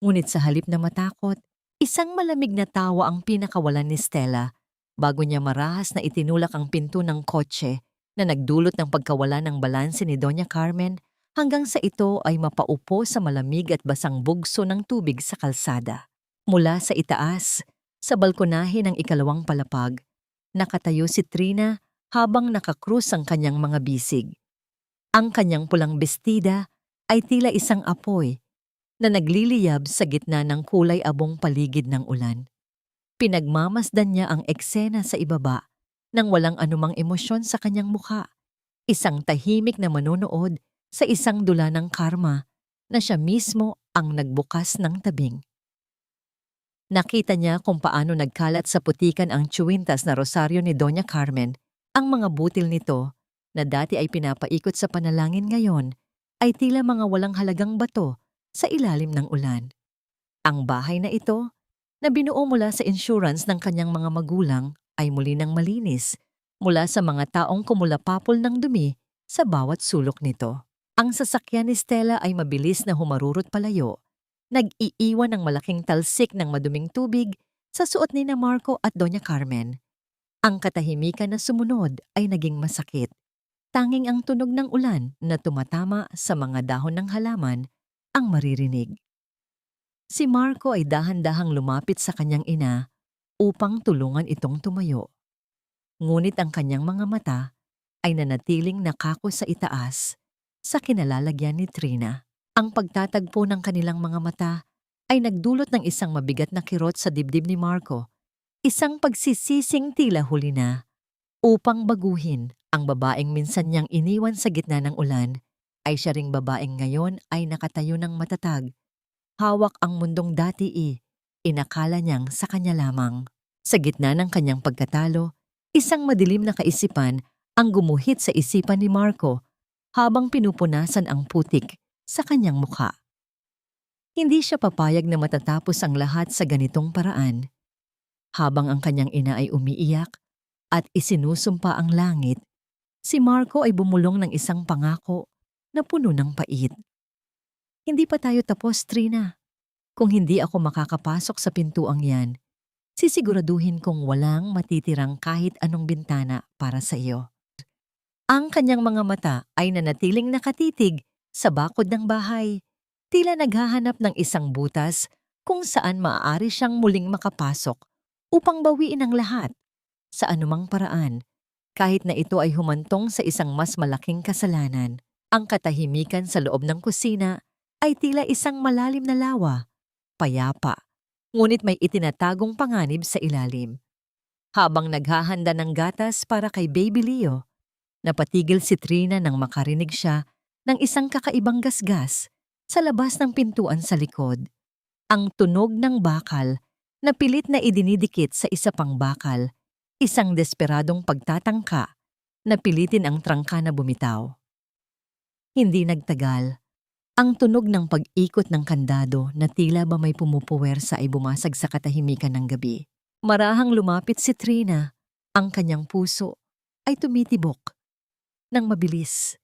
Ngunit sa halip na matakot, isang malamig na tawa ang pinakawalan ni Stella bago niya marahas na itinulak ang pinto ng kotse na nagdulot ng pagkawala ng balanse ni Doña Carmen hanggang sa ito ay mapaupo sa malamig at basang bugso ng tubig sa kalsada. Mula sa itaas, sa balkonahe ng ikalawang palapag, nakatayo si Trina habang nakakrus ang kanyang mga bisig. Ang kanyang pulang bestida ay tila isang apoy na nagliliyab sa gitna ng kulay abong paligid ng ulan. Pinagmamasdan niya ang eksena sa ibaba nang walang anumang emosyon sa kanyang mukha. Isang tahimik na manonood sa isang dula ng karma na siya mismo ang nagbukas ng tabing. Nakita niya kung paano nagkalat sa putikan ang tsuwintas na rosaryo ni Doña Carmen. Ang mga butil nito, na dati ay pinapaikot sa panalangin ngayon, ay tila mga walang halagang bato sa ilalim ng ulan. Ang bahay na ito, na binuo mula sa insurance ng kanyang mga magulang, ay muli nang malinis mula sa mga taong kumulapapol ng dumi sa bawat sulok nito. Ang sasakyan ni Stella ay mabilis na humarurot palayo, nag-iiwan ng malaking talsik ng maduming tubig sa suot ni na Marco at Doña Carmen. Ang katahimikan na sumunod ay naging masakit. Tanging ang tunog ng ulan na tumatama sa mga dahon ng halaman ang maririnig. Si Marco ay dahan-dahang lumapit sa kanyang ina upang tulungan itong tumayo. Ngunit ang kanyang mga mata ay nanatiling nakako sa itaas sa kinalalagyan ni Trina. Ang pagtatagpo ng kanilang mga mata ay nagdulot ng isang mabigat na kirot sa dibdib ni Marco, isang pagsisising tila huli na. Upang baguhin ang babaeng minsan niyang iniwan sa gitna ng ulan, ay siya ring babaeng ngayon ay nakatayo ng matatag. Hawak ang mundong dati inakala niyang sa kanya lamang. Sa gitna ng kanyang pagkatalo, isang madilim na kaisipan ang gumuhit sa isipan ni Marco habang pinupunasan ang putik sa kanyang mukha. Hindi siya papayag na matatapos ang lahat sa ganitong paraan. Habang ang kanyang ina ay umiiyak at isinusumpa ang langit, si Marco ay bumulong ng isang pangako na puno ng pait. "Hindi pa tayo tapos, Trina. Kung hindi ako makakapasok sa pintuang yan, sisiguraduhin kong walang matitirang kahit anong bintana para sa iyo." Ang kanyang mga mata ay nanatiling nakatitig sa bakod ng bahay, tila naghahanap ng isang butas kung saan maaari siyang muling makapasok upang bawiin ang lahat sa anumang paraan, kahit na ito ay humantong sa isang mas malaking kasalanan. Ang katahimikan sa loob ng kusina ay tila isang malalim na lawa, payapa, ngunit may itinatagong panganib sa ilalim. Habang naghahanda ng gatas para kay Baby Leo, napatigil si Trina nang makarinig siya ng isang kakaibang gasgas sa labas ng pintuan sa likod. Ang tunog ng bakal na pilit na idinidikit sa isa pang bakal, isang desperadong pagtatangka na pilitin ang trangka na bumitaw. Hindi nagtagal, ang tunog ng pag-ikot ng kandado na tila ba may pumupuwersa ay bumasag sa katahimikan ng gabi. Marahang lumapit si Trina, ang kanyang puso ay tumitibok ng mabilis,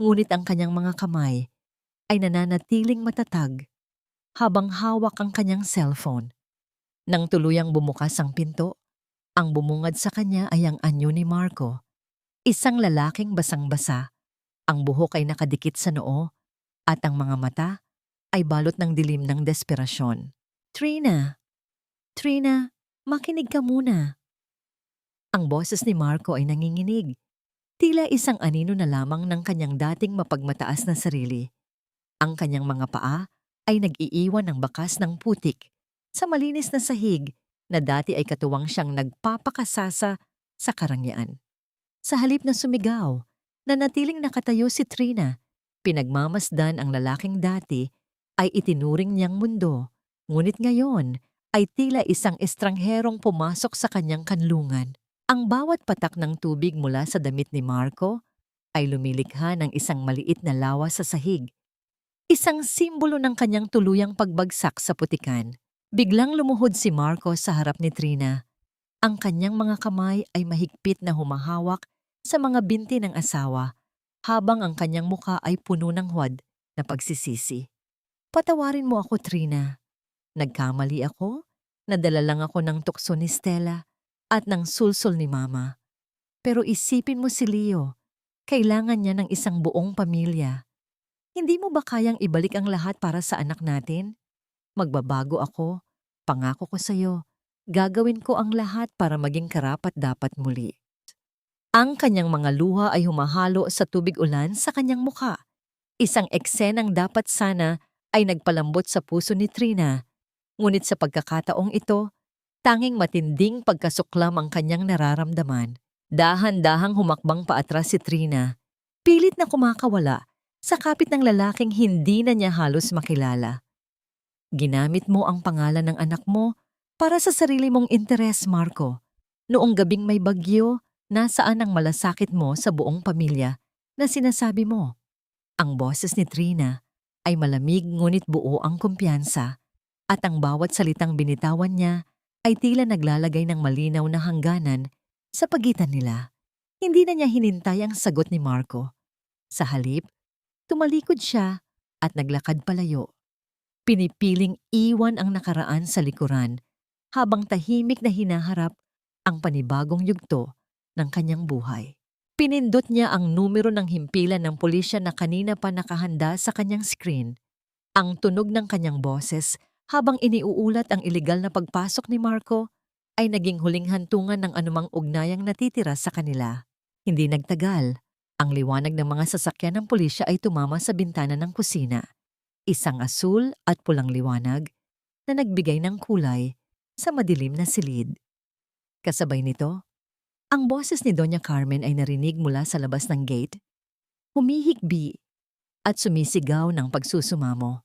ngunit ang kanyang mga kamay ay nananatiling matatag habang hawak ang kanyang cellphone. Nang tuluyang bumukas ang pinto, ang bumungad sa kanya ay ang anyo ni Marco. Isang lalaking basang-basa, ang buhok ay nakadikit sa noo, at ang mga mata ay balot ng dilim ng desperasyon. Trina! Trina! Makinig ka muna! Ang boses ni Marco ay nanginginig. Tila isang anino na lamang ng kanyang dating mapagmataas na sarili. Ang kanyang mga paa ay nag-iiwan ng bakas ng putik sa malinis na sahig na dati ay katuwang siyang nagpapakasasa sa karangyaan. Sa halip na sumigaw, nanatiling nakatayo si Trina. Pinagmamasdan ang lalaking dati ay itinuring niyang mundo, ngunit ngayon ay tila isang estrangherong pumasok sa kanyang kanlungan. Ang bawat patak ng tubig mula sa damit ni Marco ay lumilikha ng isang maliit na lawa sa sahig. Isang simbolo ng kanyang tuluyang pagbagsak sa putikan. Biglang lumuhod si Marco sa harap ni Trina. Ang kanyang mga kamay ay mahigpit na humahawak sa mga binti ng asawa, habang ang kanyang muka ay puno ng huwad na pagsisisi. Patawarin mo ako, Trina. Nagkamali ako, nadala lang ako ng tukso ni Stella at ng sulsol ni Mama. Pero isipin mo si Leo, kailangan niya ng isang buong pamilya. Hindi mo ba kayang ibalik ang lahat para sa anak natin? Magbabago ako, pangako ko sa'yo. Gagawin ko ang lahat para maging karapat-dapat muli. Ang kanyang mga luha ay humahalo sa tubig ulan sa kanyang muka. Isang eksenang dapat sana ay nagpalambot sa puso ni Trina. Ngunit sa pagkakataong ito, tanging matinding pagkasuklam ang kanyang nararamdaman. Dahan-dahang humakbang paatras si Trina. Pilit na kumakawala sa kapit ng lalaking hindi na niya halos makilala. Ginamit mo ang pangalan ng anak mo para sa sarili mong interes, Marco. Noong gabing may bagyo, nasaan ang malasakit mo sa buong pamilya na sinasabi mo? Ang boses ni Trina ay malamig ngunit buo ang kumpiyansa, at ang bawat salitang binitawan niya ay tila naglalagay ng malinaw na hangganan sa pagitan nila. Hindi na niya hinintay ang sagot ni Marco. Sa halip, tumalikod siya at naglakad palayo. Pinipiling iwan ang nakaraan sa likuran habang tahimik na hinaharap ang panibagong yugto ng kanyang buhay. Pinindot niya ang numero ng himpilan ng pulisya na kanina pa nakahanda sa kanyang screen. Ang tunog ng kanyang boses habang iniuulat ang ilegal na pagpasok ni Marco ay naging huling hantungan ng anumang ugnayang natitira sa kanila. Hindi nagtagal, ang liwanag ng mga sasakyan ng pulisya ay tumama sa bintana ng kusina. Isang asul at pulang liwanag na nagbigay ng kulay sa madilim na silid. Kasabay nito, ang boses ni Doña Carmen ay narinig mula sa labas ng gate, humihikbi at sumisigaw ng pagsusumamo.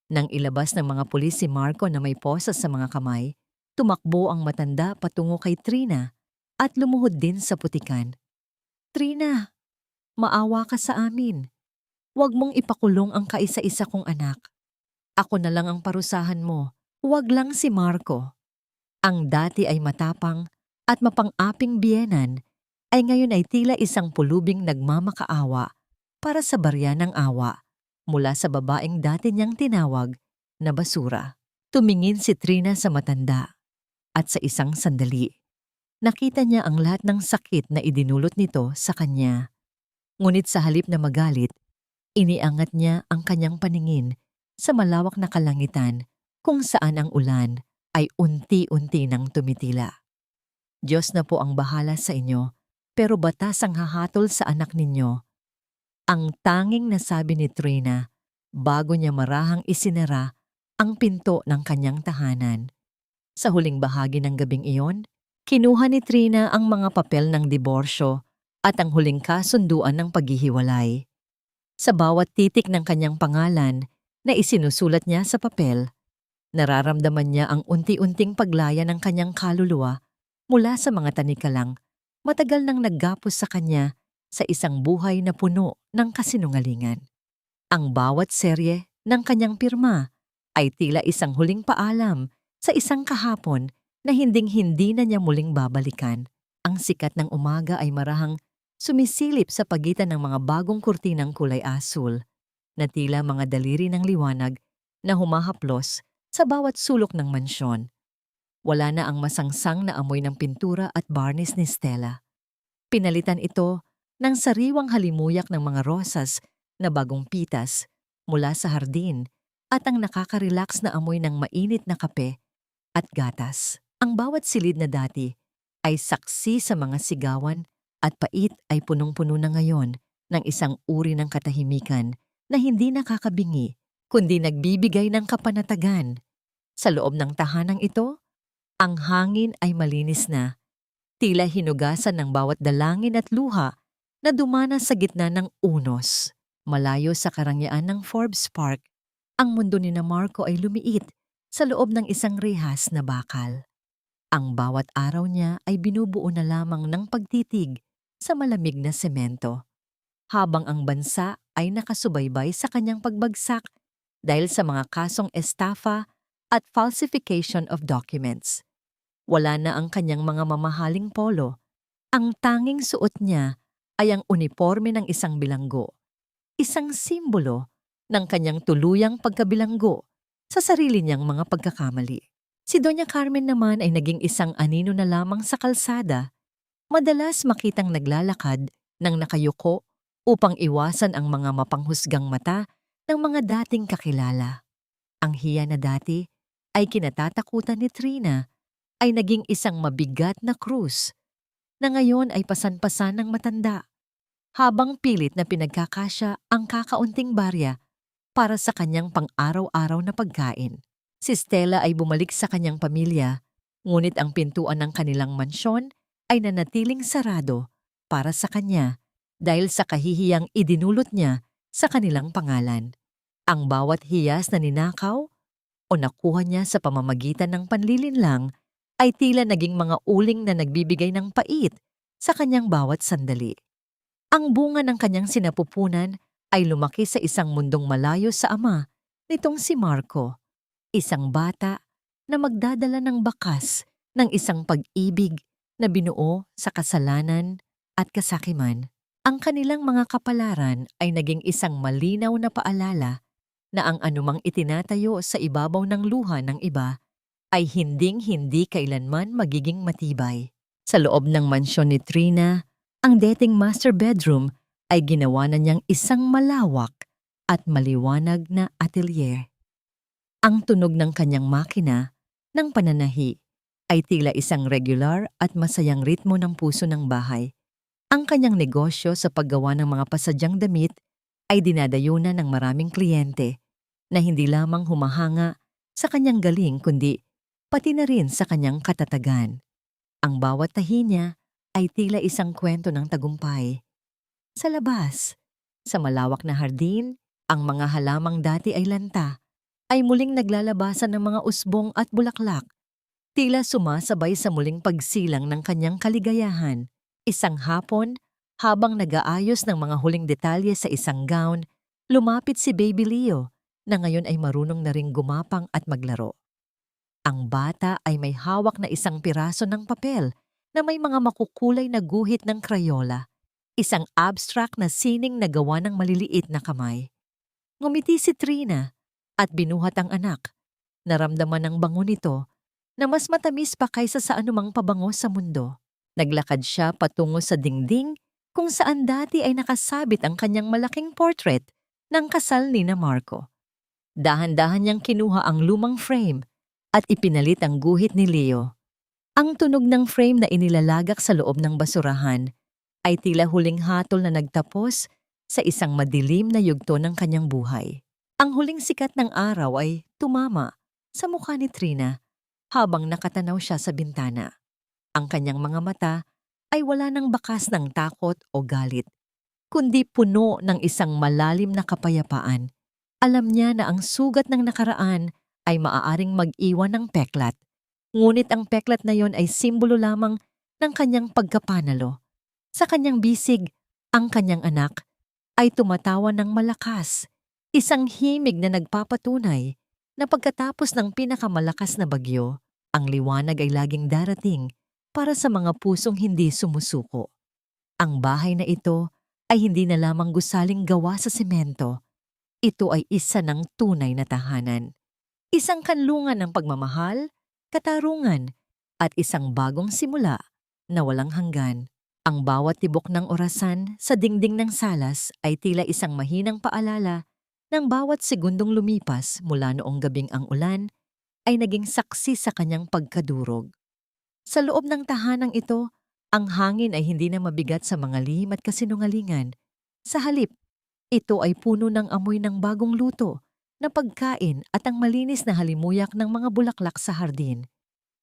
Nang ilabas ng mga pulis si Marco na may posas sa mga kamay, tumakbo ang matanda patungo kay Trina at lumuhod din sa putikan. Trina, maawa ka sa amin. Huwag mong ipakulong ang kaisa-isa kong anak. Ako na lang ang parusahan mo, huwag lang si Marco. Ang dati ay matapang at mapang-aping biyenan ay ngayon ay tila isang pulubing nagmamakaawa para sa barya ng awa mula sa babaeng dati niyang tinawag na basura. Tumingin si Trina sa matanda at sa isang sandali, nakita niya ang lahat ng sakit na idinulot nito sa kanya. Ngunit sa halip na magalit, iniangat niya ang kanyang paningin sa malawak na kalangitan kung saan ang ulan ay unti-unti nang tumitila. Diyos na po ang bahala sa inyo, pero batas ang hahatol sa anak ninyo. Ang tanging nasabi ni Trina bago niya marahang isinara ang pinto ng kanyang tahanan. Sa huling bahagi ng gabing iyon, kinuha ni Trina ang mga papel ng diborsyo at ang huling kasunduan ng paghihiwalay. Sa bawat titik ng kanyang pangalan na isinusulat niya sa papel, nararamdaman niya ang unti-unting paglaya ng kanyang kaluluwa mula sa mga tanikalang matagal nang naggapos sa kanya sa isang buhay na puno ng kasinungalingan. Ang bawat serye ng kanyang pirma ay tila isang huling paalam sa isang kahapon na hinding-hindi na niya muling babalikan. Ang sikat ng umaga ay marahang sumisilip sa pagitan ng mga bagong kurtinang kulay asul na tila mga daliri ng liwanag na humahaplos sa bawat sulok ng mansyon. Wala na ang masangsang na amoy ng pintura at varnish ni Stella. Pinalitan ito ng sariwang halimuyak ng mga rosas na bagong pitas mula sa hardin at ang nakaka-relax na amoy ng mainit na kape at gatas. Ang bawat silid na dati ay saksi sa mga sigawan at pait ay punong-puno na ngayon ng isang uri ng katahimikan na hindi nakakabingi kundi nagbibigay ng kapanatagan. Sa loob ng tahanang ito, ang hangin ay malinis na, tila hinugasan ng bawat dalangin at luha na dumana sa gitna ng unos. Malayo sa karangyaan ng Forbes Park, ang mundo ni na Marco ay lumiit sa loob ng isang rehas na bakal. Ang bawat araw niya ay binubuo na lamang ng pagtitig sa malamig na semento, habang ang bansa ay nakasubaybay sa kanyang pagbagsak dahil sa mga kasong estafa at falsification of documents. Wala na ang kanyang mga mamahaling polo. Ang tanging suot niya ay ang uniforme ng isang bilanggo, isang simbolo ng kanyang tuluyang pagkabilanggo sa sarili niyang mga pagkakamali. Si Doña Carmen naman ay naging isang anino na lamang sa kalsada, madalas makitang naglalakad ng nakayuko upang iwasan ang mga mapanghusgang mata ng mga dating kakilala. Ang hiya na dati ay kinatatakutan ni Trina ay naging isang mabigat na krus na ngayon ay pasan-pasan ng matanda, habang pilit na pinagkakasya ang kakaunting barya para sa kanyang pang-araw-araw na pagkain. Si Stella ay bumalik sa kanyang pamilya, ngunit ang pintuan ng kanilang mansyon ay nanatiling sarado para sa kanya dahil sa kahihiyang idinulot niya sa kanilang pangalan. Ang bawat hiyas na ninakaw o nakuha niya sa pamamagitan ng panlilinlang ay tila naging mga uling na nagbibigay ng pait sa kanyang bawat sandali. Ang bunga ng kanyang sinapupunan ay lumaki sa isang mundong malayo sa ama nitong si Marco, isang bata na magdadala ng bakas ng isang pag-ibig na binuo sa kasalanan at kasakiman. Ang kanilang mga kapalaran ay naging isang malinaw na paalala na ang anumang itinatayo sa ibabaw ng luha ng iba ay hinding-hindi kailanman magiging matibay. Sa loob ng mansyon ni Trina, ang dating master bedroom ay ginawa na niyang isang malawak at maliwanag na atelier. Ang tunog ng kanyang makina ng pananahi ay tila isang regular at masayang ritmo ng puso ng bahay. Ang kanyang negosyo sa paggawa ng mga pasadyang damit ay dinadayunan ng maraming kliyente na hindi lamang humahanga sa kanyang galing kundi pati na rin sa kanyang katatagan. Ang bawat tahi niya ay tila isang kwento ng tagumpay. Sa labas, sa malawak na hardin, ang mga halamang dati ay lanta, ay muling naglalabasan ng mga usbong at bulaklak, tila sumasabay sa muling pagsilang ng kanyang kaligayahan. Isang hapon, habang nag-aayos ng mga huling detalye sa isang gown, lumapit si Baby Leo na ngayon ay marunong na ring gumapang at maglaro. Ang bata ay may hawak na isang piraso ng papel na may mga makukulay na guhit ng Crayola, isang abstract na sining na gawa ng maliliit na kamay. Ngumiti si Trina at binuhat ang anak. Naramdaman ng bango nito na mas matamis pa kaysa sa anumang pabango sa mundo. Naglakad siya patungo sa dingding kung saan dati ay nakasabit ang kanyang malaking portrait ng kasal ni na Marco. Dahan-dahan niyang kinuha ang lumang frame at ipinalit ang guhit ni Leo. Ang tunog ng frame na inilalagak sa loob ng basurahan ay tila huling hatol na nagtapos sa isang madilim na yugto ng kanyang buhay. Ang huling sikat ng araw ay tumama sa mukha ni Trina habang nakatanaw siya sa bintana. Ang kanyang mga mata ay wala ng bakas ng takot o galit, kundi puno ng isang malalim na kapayapaan. Alam niya na ang sugat ng nakaraan ay maaaring mag-iwan ng peklat. Ngunit ang peklat na yon ay simbolo lamang ng kanyang pagkapanalo. Sa kanyang bisig, ang kanyang anak ay tumatawa ng malakas, isang himig na nagpapatunay na pagkatapos ng pinakamalakas na bagyo, ang liwanag ay laging darating para sa mga pusong hindi sumusuko. Ang bahay na ito ay hindi na lamang gusaling gawa sa semento. ito ay isa ng tunay na tahanan. Isang kanlungan ng pagmamahal, katarungan, at isang bagong simula na walang hanggan. Ang bawat tibok ng orasan sa dingding ng salas ay tila isang mahinang paalala ng bawat segundong lumipas mula noong gabing ang ulan ay naging saksi sa kanyang pagkadurog. Sa loob ng tahanang ito, ang hangin ay hindi na mabigat sa mga lihim at kasinungalingan. Sa halip, ito ay puno ng amoy ng bagong luto, na pagkain at ang malinis na halimuyak ng mga bulaklak sa hardin.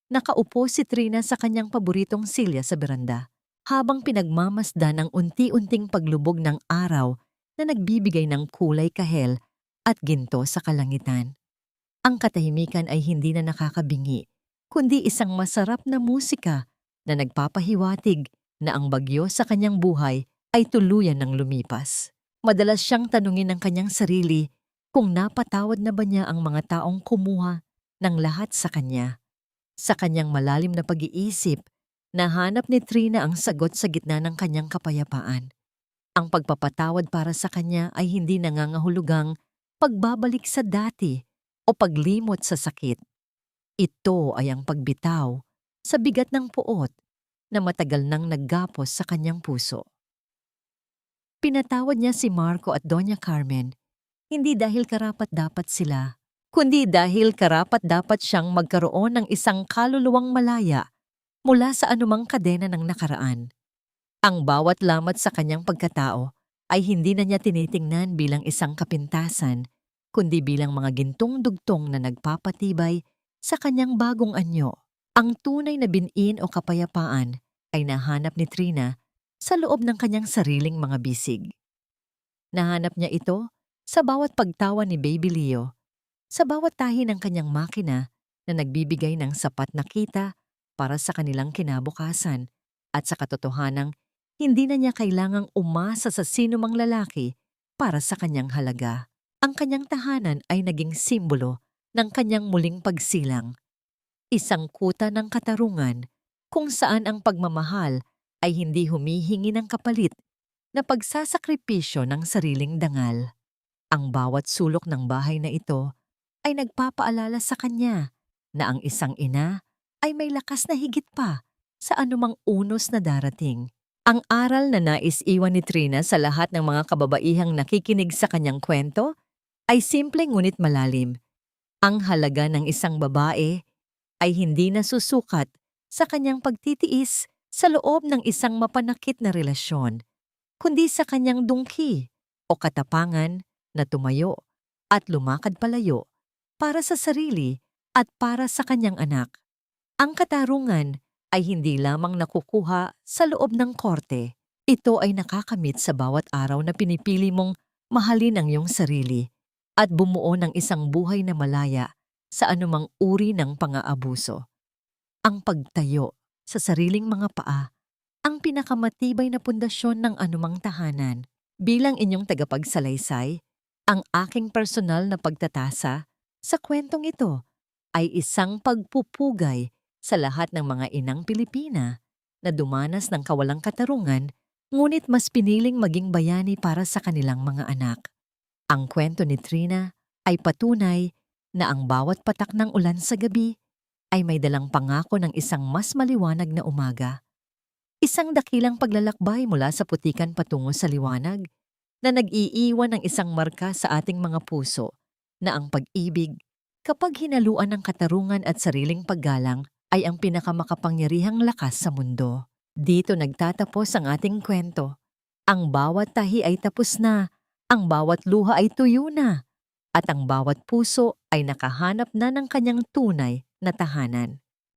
Nakaupo si Trina sa kanyang paboritong silya sa beranda, habang pinagmamasdan ang unti-unting paglubog ng araw na nagbibigay ng kulay kahel at ginto sa kalangitan. Ang katahimikan ay hindi na nakakabingi, kundi isang masarap na musika na nagpapahiwatig na ang bagyo sa kanyang buhay ay tuluyan ng lumipas. Madalas siyang tanungin ng kanyang sarili kung napatawad na ba niya ang mga taong kumuha ng lahat sa kanya. Sa kanyang malalim na pag-iisip, nahanap ni Trina ang sagot sa gitna ng kanyang kapayapaan. Ang pagpapatawad para sa kanya ay hindi nangangahulugang pagbabalik sa dati o paglimot sa sakit. Ito ay ang pagbitaw sa bigat ng puot na matagal nang naggapos sa kanyang puso. Pinatawad niya si Marco at Doña Carmen, hindi dahil karapat-dapat sila, kundi dahil karapat-dapat siyang magkaroon ng isang kaluluwang malaya mula sa anumang kadena ng nakaraan. Ang bawat lamat sa kanyang pagkatao ay hindi na niya tinitingnan bilang isang kapintasan, kundi bilang mga gintong dugtong na nagpapatibay sa kanyang bagong anyo. Ang tunay na binin o kapayapaan ay nahanap ni Trina sa loob ng kanyang sariling mga bisig. Nahanap niya ito sa bawat pagtawa ni Baby Leo, sa bawat tahi ng kanyang makina na nagbibigay ng sapat na kita para sa kanilang kinabukasan, at sa katotohanang hindi na niya kailangang umasa sa sinumang lalaki para sa kanyang halaga. Ang kanyang tahanan ay naging simbolo ng kanyang muling pagsilang. Isang kuta ng katarungan kung saan ang pagmamahal ay hindi humihingi ng kapalit na pagsasakripisyo ng sariling dangal. Ang bawat sulok ng bahay na ito ay nagpapaalala sa kanya na ang isang ina ay may lakas na higit pa sa anumang unos na darating. Ang aral na nais iwan ni Trina sa lahat ng mga kababaihang nakikinig sa kanyang kwento ay simple ngunit malalim. Ang halaga ng isang babae ay hindi nasusukat sa kanyang pagtitiis sa loob ng isang mapanakit na relasyon, kundi sa kanyang dungki o katapangan na tumayo at lumakad palayo para sa sarili at para sa kanyang anak. Ang katarungan ay hindi lamang nakukuha sa loob ng korte. Ito ay nakakamit sa bawat araw na pinipili mong mahalin ang iyong sarili at bumuo ng isang buhay na malaya sa anumang uri ng pang-aabuso. Ang pagtayo sa sariling mga paa ang pinakamatibay na pundasyon ng anumang tahanan. Bilang inyong tagapagsalaysay, ang aking personal na pagtatasa sa kwentong ito ay isang pagpupugay sa lahat ng mga inang Pilipina na dumanas ng kawalang katarungan ngunit mas piniling maging bayani para sa kanilang mga anak. Ang kwento ni Trina ay patunay na ang bawat patak ng ulan sa gabi ay may dalang pangako ng isang mas maliwanag na umaga. Isang dakilang paglalakbay mula sa putikan patungo sa liwanag na nag-iiwan ng isang marka sa ating mga puso na ang pag-ibig, kapag hinaluan ng katarungan at sariling paggalang, ay ang pinakamakapangyarihang lakas sa mundo. Dito nagtatapos ang ating kwento. Ang bawat tahi ay tapos na, ang bawat luha ay tuyo na, at ang bawat puso ay nakahanap na ng kanyang tunay na tahanan.